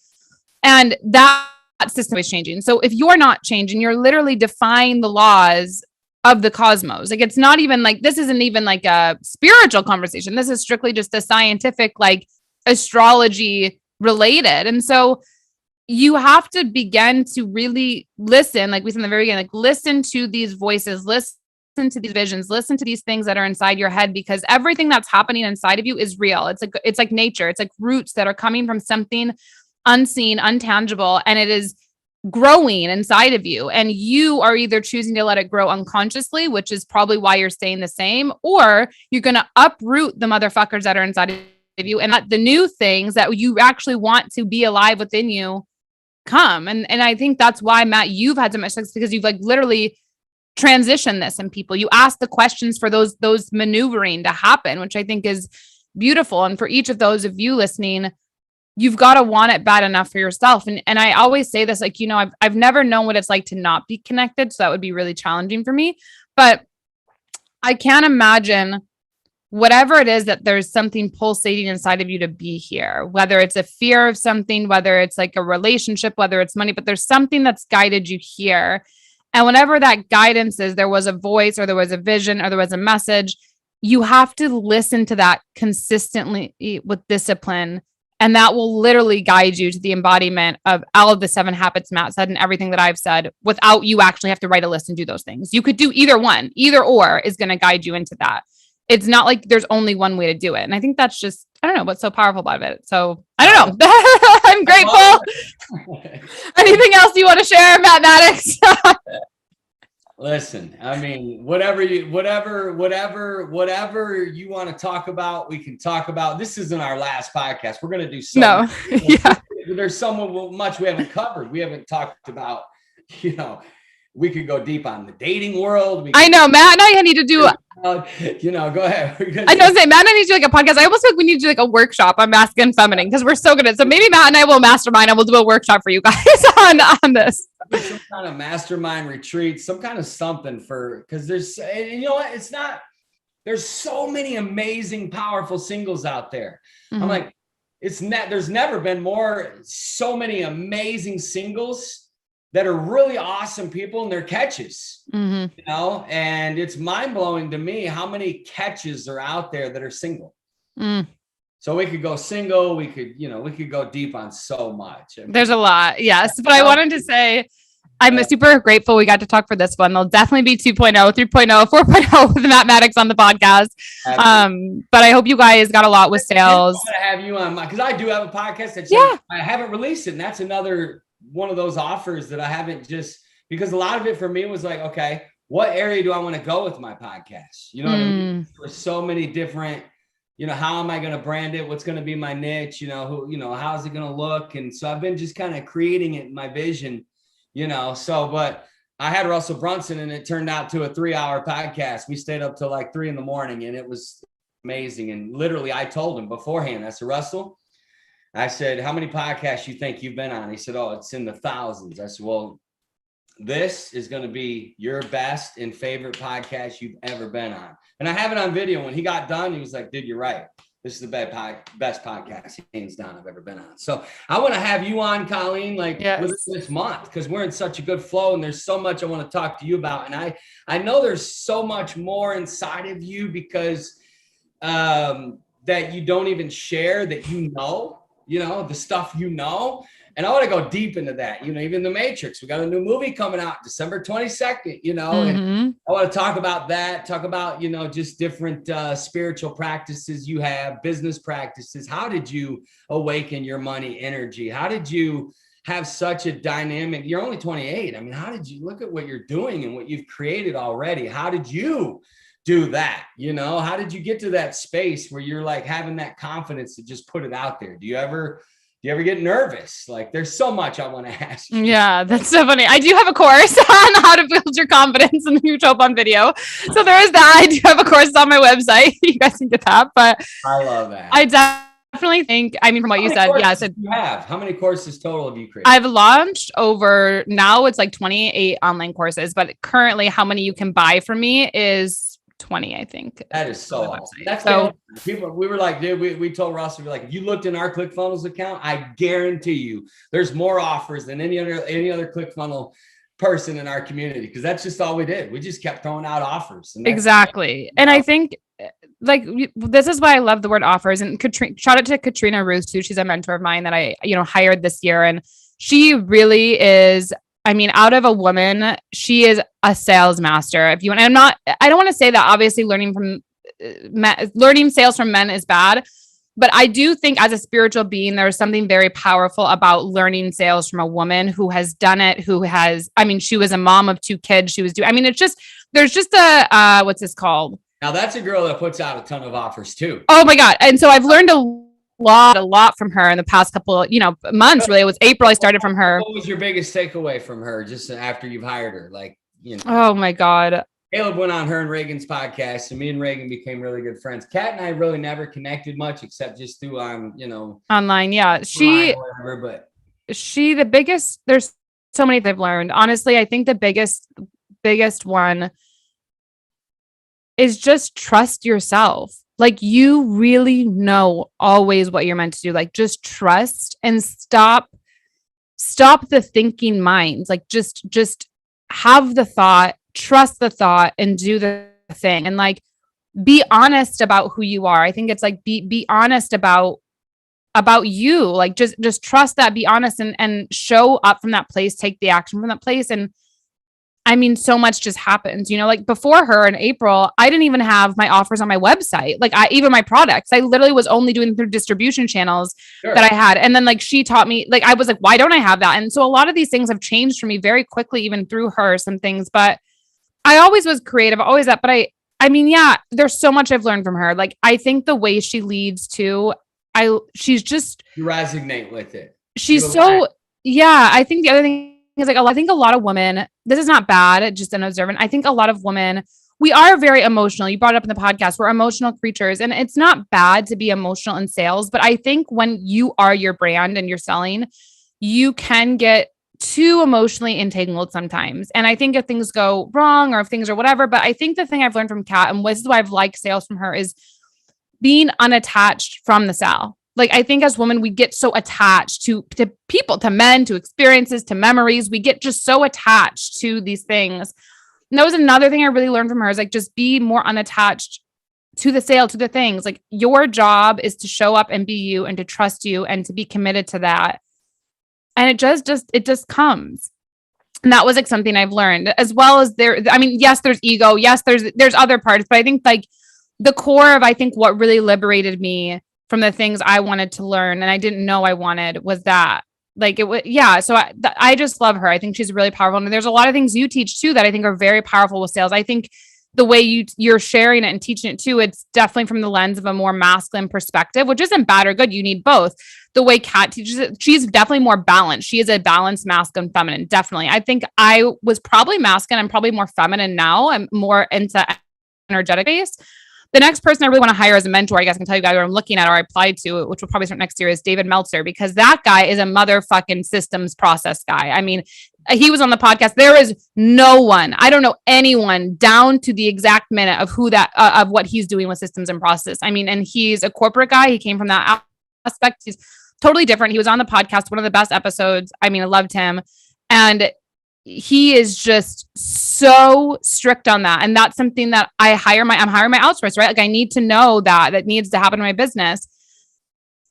And that system is changing. So if you're not changing, you're literally defying the laws of the cosmos. Like, it's not even like, this isn't even like a spiritual conversation. This is strictly just a scientific, like astrology related. And so you have to begin to really listen, like we said in the very beginning, like listen to these voices, listen to these visions, listen to these things that are inside your head, because everything that's happening inside of you is real. It's like nature. It's like roots that are coming from something unseen, untangible, and it is growing inside of you. And you are either choosing to let it grow unconsciously, which is probably why you're staying the same, or you're going to uproot the motherfuckers that are inside of you and let the new things that you actually want to be alive within you come. And I think that's why, Matt, you've had so much success, because you've like literally transitioned this in people. You ask the questions for those maneuvering to happen, which I think is beautiful. And for each of those of you listening, you've got to want it bad enough for yourself. And I always say this, like, I've never known what it's like to not be connected. So that would be really challenging for me, but I can't imagine whatever it is that there's something pulsating inside of you to be here, whether it's a fear of something, whether it's like a relationship, whether it's money, but there's something that's guided you here. And whenever that guidance is, there was a voice or there was a vision or there was a message, you have to listen to that consistently with discipline. And that will literally guide you to the embodiment of all of the 7 habits Matt said and everything that I've said, without you actually have to write a list and do those things. You could do either one, either or is going to guide you into that. It's not like there's only one way to do it. And I think that's just, I don't know what's so powerful about it. So I don't know. I'm grateful. Anything else you want to share, Matt Maddix?
Listen, I mean, whatever you want to talk about, we can talk about. This isn't our last podcast. We're going to do so. There's so much we haven't covered. We haven't talked about, we could go deep on the dating world. I
know, Matt and I need to do,
go ahead.
I know, say Matt and I need to do like a podcast. I almost feel like we need to do like a workshop on masculine and feminine, because we're so good at it. So maybe Matt and I will mastermind and we'll do a workshop for you guys on this.
Some kind of mastermind retreat, some kind of something because there's, and you know what? It's not, there's so many amazing, powerful singles out there. Mm-hmm. I'm like, there's never been so many amazing singles that are really awesome people and their catches, and it's mind blowing to me how many catches are out there that are single. So we could go single. We could go deep on so much.
There's a lot. Yes. But I wanted to say, I'm super grateful we got to talk for this one. There'll definitely be 2.0, 3.0, 4.0 with Matt Maddix on the podcast. But I hope you guys got a lot with sales.
I'm gonna have you on because I do have a podcast that I haven't released it, and that's another one of those offers that I haven't because a lot of it for me was like, okay, what area do I want to go with my podcast? You know what I mean? There's so many different, how am I going to brand it? What's going to be my niche? How's it going to look? And so I've been just kind of creating it in my vision, but I had Russell Brunson and it turned out to a 3-hour podcast. We stayed up till like 3 a.m. and it was amazing. And literally I told him beforehand, I said, Russell, I said, how many podcasts you think you've been on? He said, oh, it's in the thousands. I said, well, this is going to be your best and favorite podcast you've ever been on. And I have it on video. When he got done, he was like, dude, you're right. This is the best podcast hands down I've ever been on. So I want to have you on, Colleen, this month, because we're in such a good flow and there's so much I want to talk to you about. And I know there's so much more inside of you because that you don't even share, that the stuff And I want to go deep into that, even The Matrix. We got a new movie coming out December 22nd, and I want to talk about that, just different spiritual practices you have, business practices. How did you awaken your money energy? How did you have such a dynamic, you're only 28. I mean, how did you look at what you're doing and what you've created already? How did you do that? How did you get to that space where you're like having that confidence to just put it out there? Do you ever get nervous? Like, there's so much I want to ask you.
Yeah, that's so funny. I do have a course on how to build your confidence and you show up on video. So there is that. I do have a course on my website. You guys can get that. But
I love that.
I definitely think, from what you said, so
you have. How many courses total have you created?
I've launched now it's like 28 online courses, but currently how many you can buy from me is 20, I think.
That is so awesome. That's so people. We were like, dude, we told Ross, we were like, if you looked in our ClickFunnels account, I guarantee you there's more offers than any other ClickFunnels person in our community, because that's just all we did. We just kept throwing out offers.
Exactly. And I think this is why I love the word offers. And shout out to Katrina Ruth too. She's a mentor of mine that I, hired this year. And she really is, out of a woman, she is a sales master. If you want, I don't want to say that obviously learning sales from men is bad, but I do think as a spiritual being, there's something very powerful about learning sales from a woman who has done it, she was a mom of 2 kids. There's just a, what's this called?
Now that's a girl that puts out a ton of offers too.
Oh my God. And so I've learned a lot from her in the past couple, months. Really, it was April. I started from her.
What was your biggest takeaway from her just after you've hired her?
Oh my God.
Caleb went on her and Reagan's podcast, and me and Reagan became really good friends. Kat and I really never connected much except just through
online. Yeah. The biggest, there's so many they've learned. Honestly, I think the biggest one is just trust yourself. Like, you really know always what you're meant to do. Like, just trust and stop the thinking minds. Like, just have the thought, trust the thought, and do the thing. And like, be honest about who you are. I think it's like, be honest about you. Like, just trust that, be honest and show up from that place, take the action from that place. And so much just happens, like before her in April, I didn't even have my offers on my website. Like even my products, I literally was only doing through distribution channels that I had. And then she taught me, I was like, why don't I have that? And so a lot of these things have changed for me very quickly, even through her, some things, but I always was creative, always that. But there's so much I've learned from her. Like, I think the way she leads too, she's just,
you resonate with it.
She's so, yeah. I think the other thing is I think a lot of women, this is not bad, just an observant. I think a lot of women, we are very emotional. You brought it up in the podcast. We're emotional creatures, and it's not bad to be emotional in sales. But I think when you are your brand and you're selling, you can get too emotionally entangled sometimes. And I think if things go wrong or if things are whatever, but I think the thing I've learned from Kat, and this is why I've liked sales from her, is being unattached from the sale. Like, I think as women, we get so attached to people, to men, to experiences, to memories. We get just so attached to these things. And that was another thing I really learned from her, is like, just be more unattached to the sale, to the things. Like, your job is to show up and be you and to trust you and to be committed to that. And it just comes. And that was like something I've learned, as well as yes, there's ego. Yes, there's other parts, but I think like the core of, I think what really liberated me from the things I wanted to learn and I didn't know I wanted was that. Like it was, yeah. So I just love her. I think she's really powerful. And there's a lot of things you teach too that I think are very powerful with sales. I think the way you're sharing it and teaching it too, it's definitely from the lens of a more masculine perspective, which isn't bad or good. You need both. The way Kat teaches it, she's definitely more balanced. She is a balanced masculine, feminine. Definitely. I think I was probably masculine. I'm probably more feminine now. I'm more into energetic base. The next person I really want to hire as a mentor, I guess I can tell you guys what I'm looking at or I applied to, which will probably start next year, is David Meltzer, because that guy is a motherfucking systems process guy. I mean, he was on the podcast. There is no one, I don't know anyone down to the exact minute of of what he's doing with systems and process. I mean, and he's a corporate guy. He came from that aspect. He's totally different. He was on the podcast, one of the best episodes. I mean, I loved him. And he is just so strict on that. And that's something that I'm hiring my outsource, right? Like I need to know that needs to happen in my business.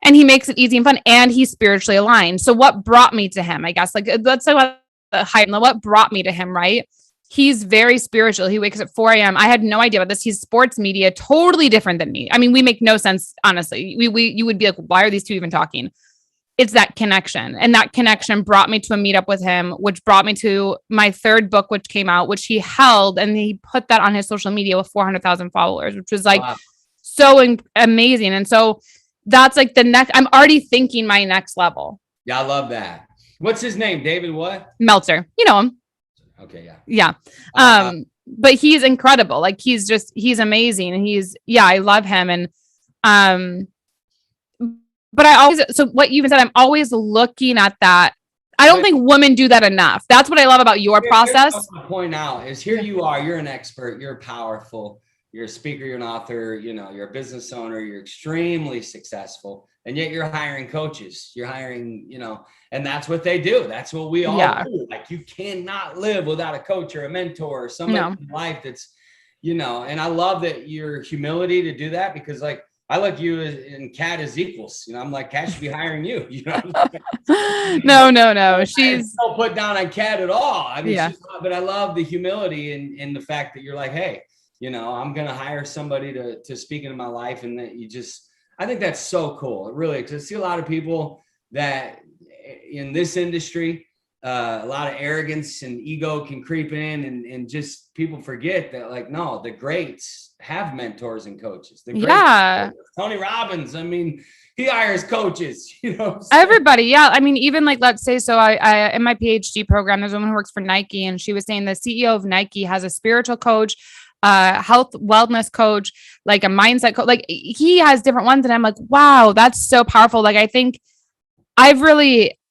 And he makes it easy and fun, and he's spiritually aligned. So what brought me to him, I guess, like let's say what brought me to him, right? He's very spiritual. He wakes up at 4 a.m. I had no idea about this. He's sports media, totally different than me. I mean, we make no sense, honestly. You would be like, why are these two even talking? It's that connection. And that connection brought me to a meetup with him, which brought me to my third book, which came out, which he held, and he put that on his social media with 400,000 followers, which was like so amazing. And so that's like the next, I'm already thinking my next level.
Yeah, I love that. What's his name? David what?
Meltzer. You know him.
Okay, yeah.
Yeah. But he's incredible. Like he's amazing. And I love him. And but so what you even said, I'm always looking at that. I don't think women do that enough. That's what I love about your process.
What I want to point out is here you are, you're an expert, you're powerful, you're a speaker, you're an author, you're a business owner, you're extremely successful, and yet you're hiring coaches, you're hiring, and that's what they do. That's what we all do. Like you cannot live without a coach or a mentor or somebody in life that's, and I love that your humility to do that, because like, I like you and Kat as equals. I'm like, Kat should be hiring you.
No. She's
no put down on Kat at all. I mean, but I love the humility and the fact that you're like, hey, I'm going to hire somebody to speak into my life. And that I think that's so cool. It really, because I see a lot of people that in this industry, a lot of arrogance and ego can creep in and just people forget that, like, no, the greats have mentors and coaches. Tony Robbins, I mean, he hires coaches,
everybody. Yeah. I mean, even like, let's say, so I in my PhD program, there's a woman who works for Nike, and she was saying the CEO of Nike has a spiritual coach, health wellness coach, like a mindset coach. Like he has different ones. And I'm like, wow, that's so powerful. Like, I think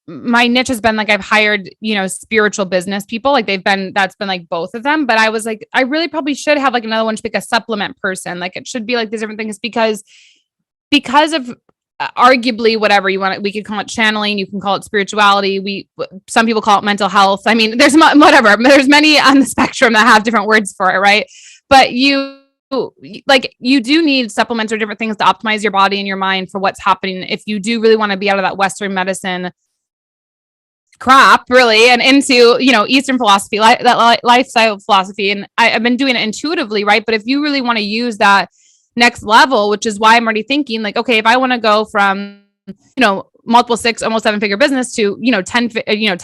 my niche has been like, I've hired, spiritual business people. Like that's been like both of them. But I was like, I really probably should have like another one, should be like a supplement person. Like it should be like these different things because of arguably whatever you want. We could call it channeling. You can call it spirituality. Some people call it mental health. I mean, there's whatever, there's many on the spectrum that have different words for it. Right. But you do need supplements or different things to optimize your body and your mind for what's happening. If you do really want to be out of that Western medicine crap, really, and into, Eastern philosophy, that lifestyle philosophy. And I've been doing it intuitively, right? But if you really want to use that next level, which is why I'm already thinking like, okay, if I want to go from, multiple 6, almost 7-figure business to, 10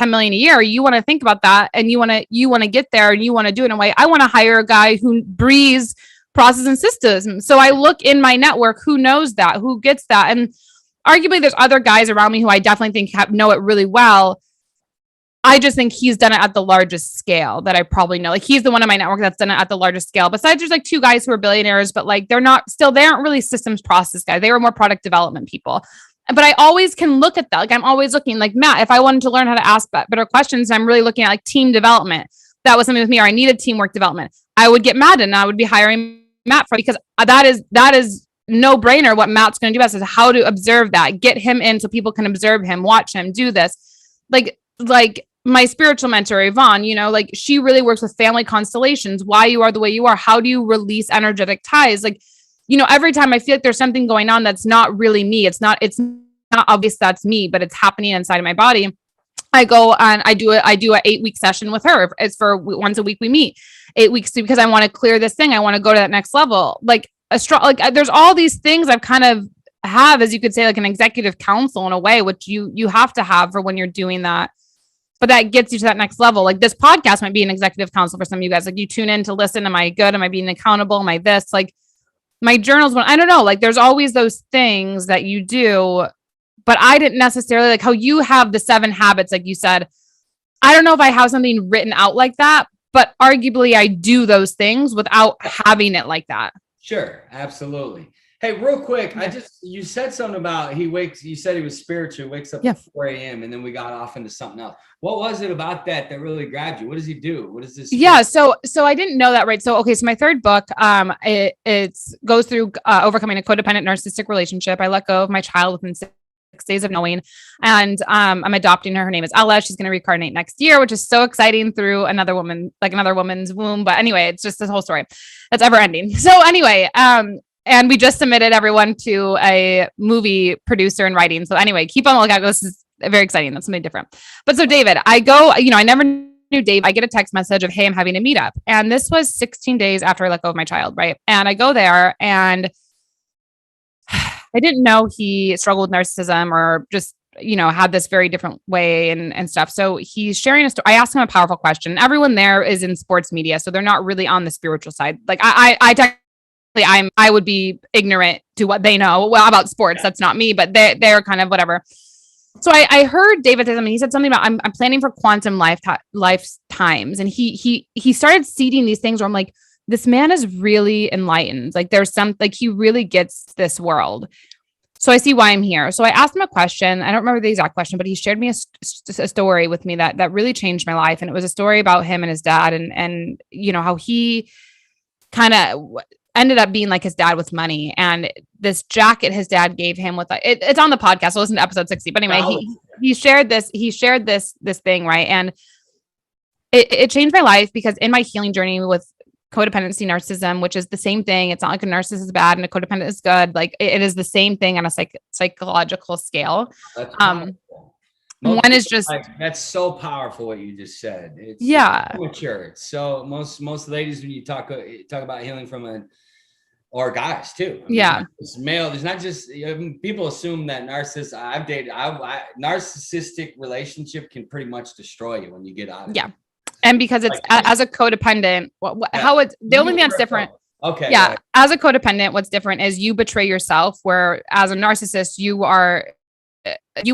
million a year, you want to think about that. And you want to get there, and you want to do it in a way. I want to hire a guy who breathes process and systems. So I look in my network, who knows that, who gets that. And arguably there's other guys around me who I definitely think know it really well. I just think he's done it at the largest scale that I probably know. Like he's the one in my network that's done it at the largest scale. Besides, there's like 2 guys who are billionaires, but like they aren't really systems process guys. They were more product development people. But I always can look at that. Like I'm always looking like Matt, if I wanted to learn how to ask better questions, I'm really looking at like team development. That was something with me, or I needed teamwork development. I would get Matt and I would be hiring Matt because that is no brainer. What Matt's going to do best is how to observe that, get him in so people can observe him, watch him do this. Like my spiritual mentor, Yvonne, like she really works with family constellations, why you are the way you are. How do you release energetic ties? Like, every time I feel like there's something going on that's not really me. It's not obvious that's me, but it's happening inside of my body. I go on, I do a 8-week session with her. It's for once a week we meet 8 weeks because I want to clear this thing. I want to go to that next level. Like there's all these things I've kind of have, as you could say, like an executive council in a way, which you have to have for when you're doing that. But that gets you to that next level. Like this podcast might be an executive council for some of you guys. Like you tune in to listen. Am I good? Am I being accountable? Am I this? Like my journals, I don't know, like there's always those things that you do, but I didn't necessarily like how you have the 7 habits. Like you said, I don't know if I have something written out like that, but arguably I do those things without having it like that.
Sure. Absolutely. Hey, real quick, you said something about you said he was spiritual, wakes up at 4 a.m. and then we got off into something else. What was it about that really grabbed you? What does he do? What is this?
Yeah. So I didn't know that. Right. So, okay. So my third book, it goes through overcoming a codependent narcissistic relationship. I let go of my child within 6 days of knowing, and I'm adopting her. Her name is Ella. She's going to reincarnate next year, which is so exciting through another woman's womb. But anyway, it's just this whole story that's ever ending. So anyway, and we just submitted everyone to a movie producer and writing. So anyway, keep on the lookout. This is very exciting. That's something different. But so David, I go, I never knew Dave. I get a text message of, hey, I'm having a meetup. And this was 16 days after I let go of my child. Right. And I go there and I didn't know he struggled with narcissism or just, had this very different way and stuff. So he's sharing a story. I asked him a powerful question. Everyone there is in sports media. So they're not really on the spiritual side. Like I would be ignorant to what they know about sports. That's not me, but they're kind of whatever. So I heard David say something. He said something about I'm planning for quantum lifetimes, and he started seeding these things where I'm like, this man is really enlightened. Like there's he really gets this world. So I see why I'm here. So I asked him a question. I don't remember the exact question, but he shared me a story with me that really changed my life, and it was a story about him and his dad, and how he kind of ended up being like his dad with money, and this jacket his dad gave him with it's on the podcast. So listen to episode 60. But anyway, he shared this thing, right? And it changed my life because in my healing journey with codependency, narcissism, which is the same thing. It's not like a narcissist is bad and a codependent is good. Like it is the same thing on a psychological scale. One is just
that's so powerful what you just said. It's so mature. So most ladies, when you talk about healing from or guys too. It's male. There's not just people assume that narcissistic relationship can pretty much destroy you when you get out of it.
And because it's as a codependent, how it's the only thing that's different.
Okay.
Yeah. Right. As a codependent, what's different is you betray yourself, where as a narcissist, you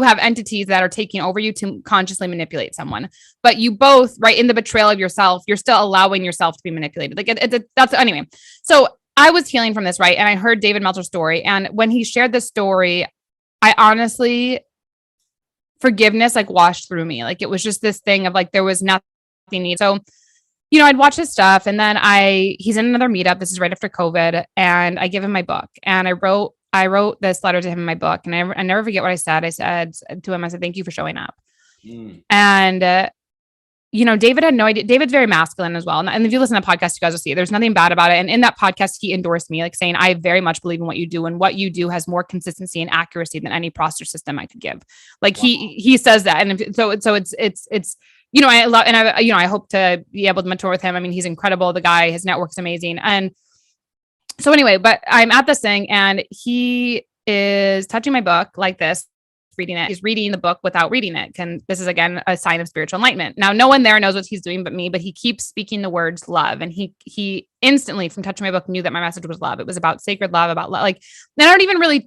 have entities that are taking over you to consciously manipulate someone, but you both, right, in the betrayal of yourself, you're still allowing yourself to be manipulated. Like that's anyway. So I was healing from this, right? And I heard David Meltzer's story. And when he shared this story, I honestly, forgiveness like washed through me. Like it was just this thing of like, there was nothing needed. So, I'd watch his stuff, and then he's in another meetup. This is right after COVID. And I give him my book, and I wrote this letter to him in my book, and I never forget what I said. I said to him, thank you for showing up. And, David had no idea. David's very masculine as well. And if you listen to the podcast, you guys will see there's nothing bad about it. And in that podcast, he endorsed me, like saying, I very much believe in what you do, and what you do has more consistency and accuracy than any prostate system I could give. Like he says that. And so it's, I love, and I hope to be able to mentor with him. I mean, he's incredible. The guy, his network's amazing. And so anyway, but I'm at this thing, and he is touching my book like this, reading it. He's reading the book without reading it. This is again a sign of spiritual enlightenment. Now, no one there knows what he's doing but me, but he keeps speaking the words love. And he instantly, from touching my book, knew that my message was love. It was about sacred love, about love. Like, and I don't even really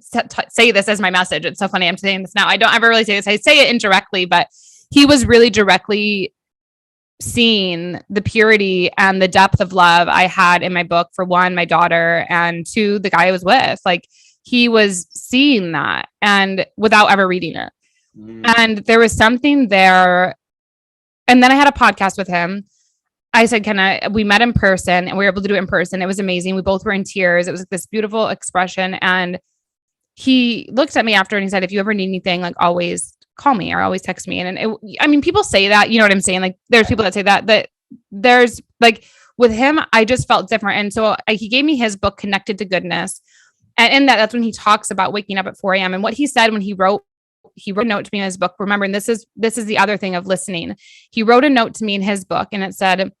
say this as my message. It's so funny. I'm saying this now. I don't ever really say this. I say it indirectly, but he was really directly seeing the purity and the depth of love I had in my book, for one, my daughter, and two, the guy I was with. Like he was seeing that, and without ever reading it. And there was something there. And then I had a podcast with him. I said, we met in person, and we were able to do it in person. It was amazing. We both were in tears. It was this beautiful expression. And he looked at me after and he said, if you ever need anything, like always call me or always text me. And people say that, you know what I'm saying? Like there's people that say that there's like with him, I just felt different. And so he gave me his book, Connected to Goodness. And in that's when he talks about waking up at 4 a.m. And what he said when he wrote he wrote a note to me in his book. Remembering this is the other thing of listening. He wrote a note to me in his book and it said,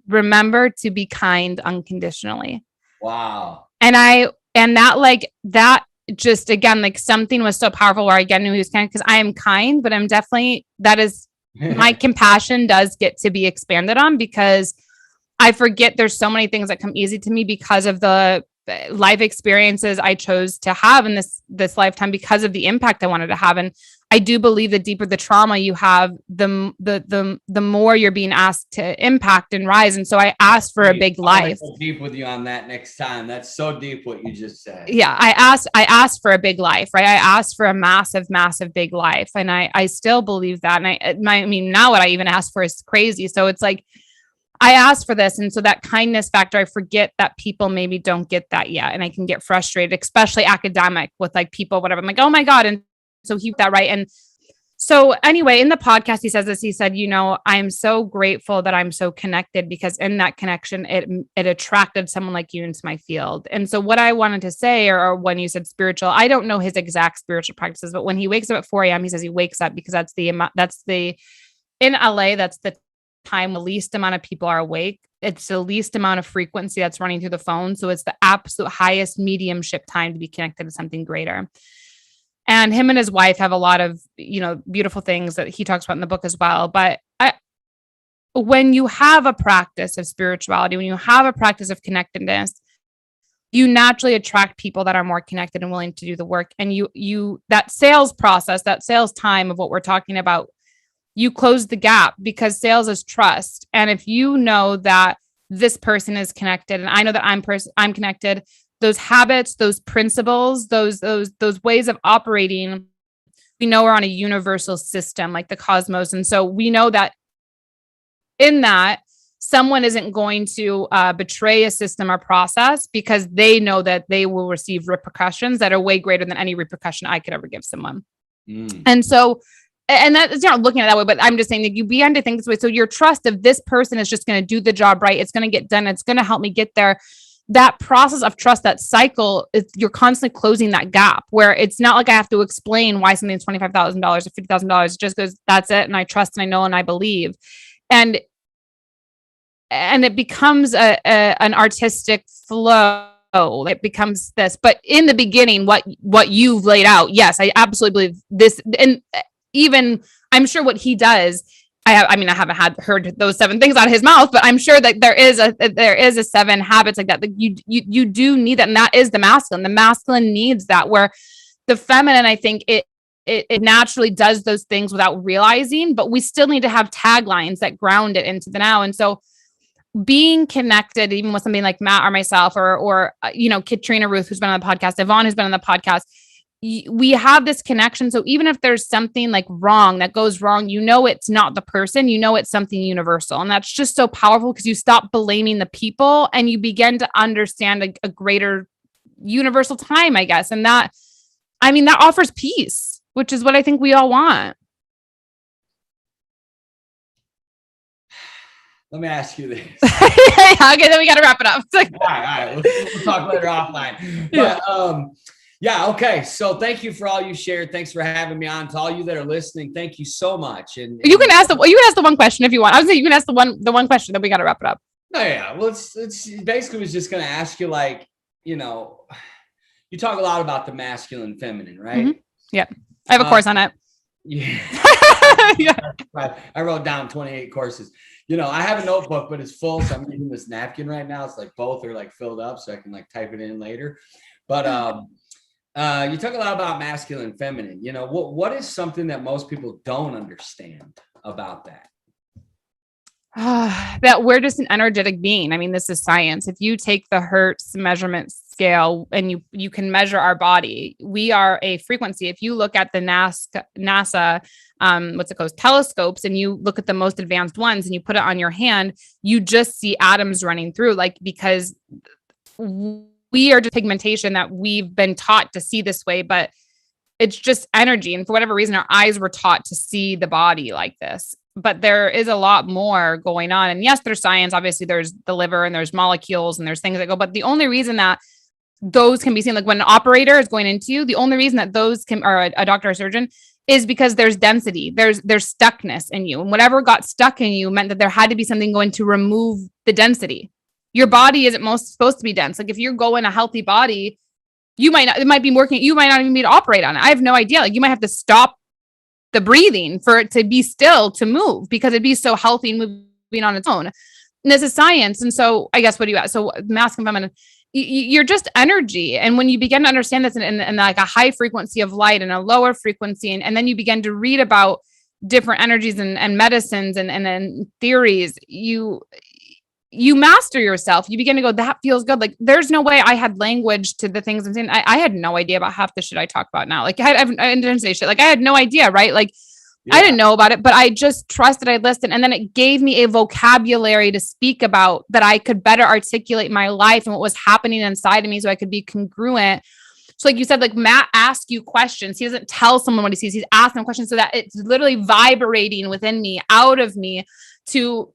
remember to be kind unconditionally.
Wow.
And that just, again, like something was so powerful where I again knew he was kind, because I am kind, but I'm definitely, that is my compassion does get to be expanded on, because I forget there's so many things that come easy to me because of the life experiences I chose to have in this lifetime, because of the impact I wanted to have. And I do believe the deeper the trauma you have, the more you're being asked to impact and rise. And so I asked for a big life.
Go deep with you on that next time. That's so deep what you just said.
Yeah, I asked for a big life, right? I asked for a massive, massive big life, and I still believe that. And I mean, now what I even asked for is crazy. So it's like, I asked for this. And so that kindness factor, I forget that people maybe don't get that yet. And I can get frustrated, especially academic with like people, whatever. I'm like, oh my God. And so he that right. And so anyway, in the podcast, he says this, he said, I'm so grateful that I'm so connected, because in that connection, it attracted someone like you into my field. And so what I wanted to say, or when you said spiritual, I don't know his exact spiritual practices, but when he wakes up at 4 a.m., he says he wakes up because in LA, that's the time the least amount of people are awake. It's the least amount of frequency that's running through the phone. So it's the absolute highest mediumship time to be connected to something greater. And him and his wife have a lot of, beautiful things that he talks about in the book as well. But when you have a practice of spirituality, when you have a practice of connectedness, you naturally attract people that are more connected and willing to do the work. And you that sales process, that sales time of what we're talking about, you close the gap, because sales is trust. And if you know that this person is connected, and I know that I'm connected, those habits, those principles, those ways of operating, we know we're on a universal system like the cosmos. And so we know that in that, someone isn't going to betray a system or process, because they know that they will receive repercussions that are way greater than any repercussion I could ever give someone. And so, and that's not looking at it that way, but I'm just saying that you begin to think this way. So your trust of this person is just going to do the job right. It's going to get done. It's going to help me get there. That process of trust, that cycle, you're constantly closing that gap, where it's not like I have to explain why something's $25,000 or $50,000. It just goes, that's it. And I trust and I know and I believe. And it becomes an artistic flow. It becomes this, but in the beginning, what you've laid out, yes, I absolutely believe this. And even I'm sure what he does, I haven't heard those 7 things out of his mouth, but I'm sure that there is a 7 habits like that you do need that. And that is the masculine. The masculine needs that, where the feminine, I think it naturally does those things without realizing, but we still need to have taglines that ground it into the now. And so being connected, even with something like Matt or myself, or Katrina Ruth, who's been on the podcast, Yvonne, who's been on the podcast, we have this connection. So even if there's something like wrong that goes wrong, it's not the person, it's something universal. And that's just so powerful, because you stop blaming the people and you begin to understand a greater universal time, I guess. And that offers peace, which is what I think we all want.
Let me ask you this.
Okay, then we got to wrap it up.
All right. We'll talk later offline. But yeah, okay. So thank you for all you shared. Thanks for having me on. To all you that are listening, thank you so much. And
you can ask the one question if you want. I was saying you can ask the one question, then we got to wrap it up.
No, yeah. Well, it's basically was just going to ask you, like, you talk a lot about the masculine and feminine, right?
Mm-hmm. Yeah, I have a course on it.
Yeah. Yeah. I wrote down 28 courses. I have a notebook, but it's full. So I'm using this napkin right now. It's like both are like filled up, so I can like type it in later. But you talk a lot about masculine and feminine. What is something that most people don't understand about that?
That we're just an energetic being. I mean, this is science. If you take the Hertz measurement scale and you can measure our body, we are a frequency. If you look at the NASA telescopes, and you look at the most advanced ones and you put it on your hand, you just see atoms running through, because we are just pigmentation that we've been taught to see this way, but it's just energy. And for whatever reason, our eyes were taught to see the body like this. But there is a lot more going on. And yes, there's science. Obviously, there's the liver and there's molecules and there's things that go. But the only reason that those can be seen. Like when an operator is going into you, the only reason that those can, or a doctor or surgeon, is because there's density, there's stuckness in you. And whatever got stuck in you meant that there had to be something going to remove the density. Your body isn't most supposed to be dense. Like if you're going a healthy body, you might not, it might be working, you might not even be to operate on it. I have no idea. Like you might have to stop the breathing for it to be still to move because it'd be so healthy and moving on its own. And this is science. And so I guess what do you ask? So masculine, feminine, you're just energy. And when you begin to understand this in like a high frequency of light and a lower frequency, and then you begin to read about different energies and medicines and then theories, you master yourself. You begin to go, that feels good. Like there's no way I had language to the things I'm saying. I had no idea about half the shit I talk about now. Like I didn't say shit. Like I had no idea. Right. Like I didn't know about it, but I just trusted, I listened. And then it gave me a vocabulary to speak about that I could better articulate my life and what was happening inside of me so I could be congruent. So like you said, like Matt asks you questions. He doesn't tell someone what he sees. He's asking questions so that it's literally vibrating within me, out of me, to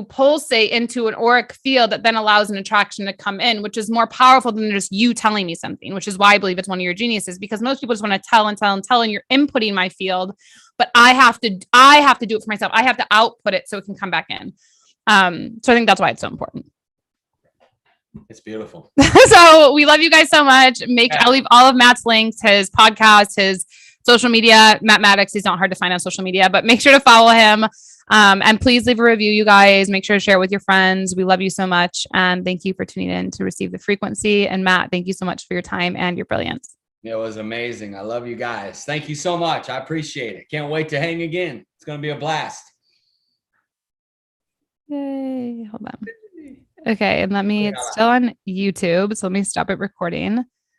pulsate into an auric field that then allows an attraction to come in, which is more powerful than just you telling me something, which is why I believe it's one of your geniuses, because most people just want to tell and tell and tell, and you're inputting my field, but I have to do it for myself. I have to output it so it can come back in. So I think that's why it's so important.
It's beautiful.
So we love you guys so much. I'll leave all of Matt's links, his podcast, his social media, Matt Maddix. He's not hard to find on social media, but make sure to follow him. And please leave a review, you guys. Make sure to share it with your friends. We love you so much. And thank you for tuning in to receive the frequency. And Matt, thank you so much for your time and your brilliance.
It was amazing. I love you guys. Thank you so much. I appreciate it. Can't wait to hang again. It's going to be a blast.
Yay. Hold on. Okay. And it's still on YouTube. So let me stop it recording.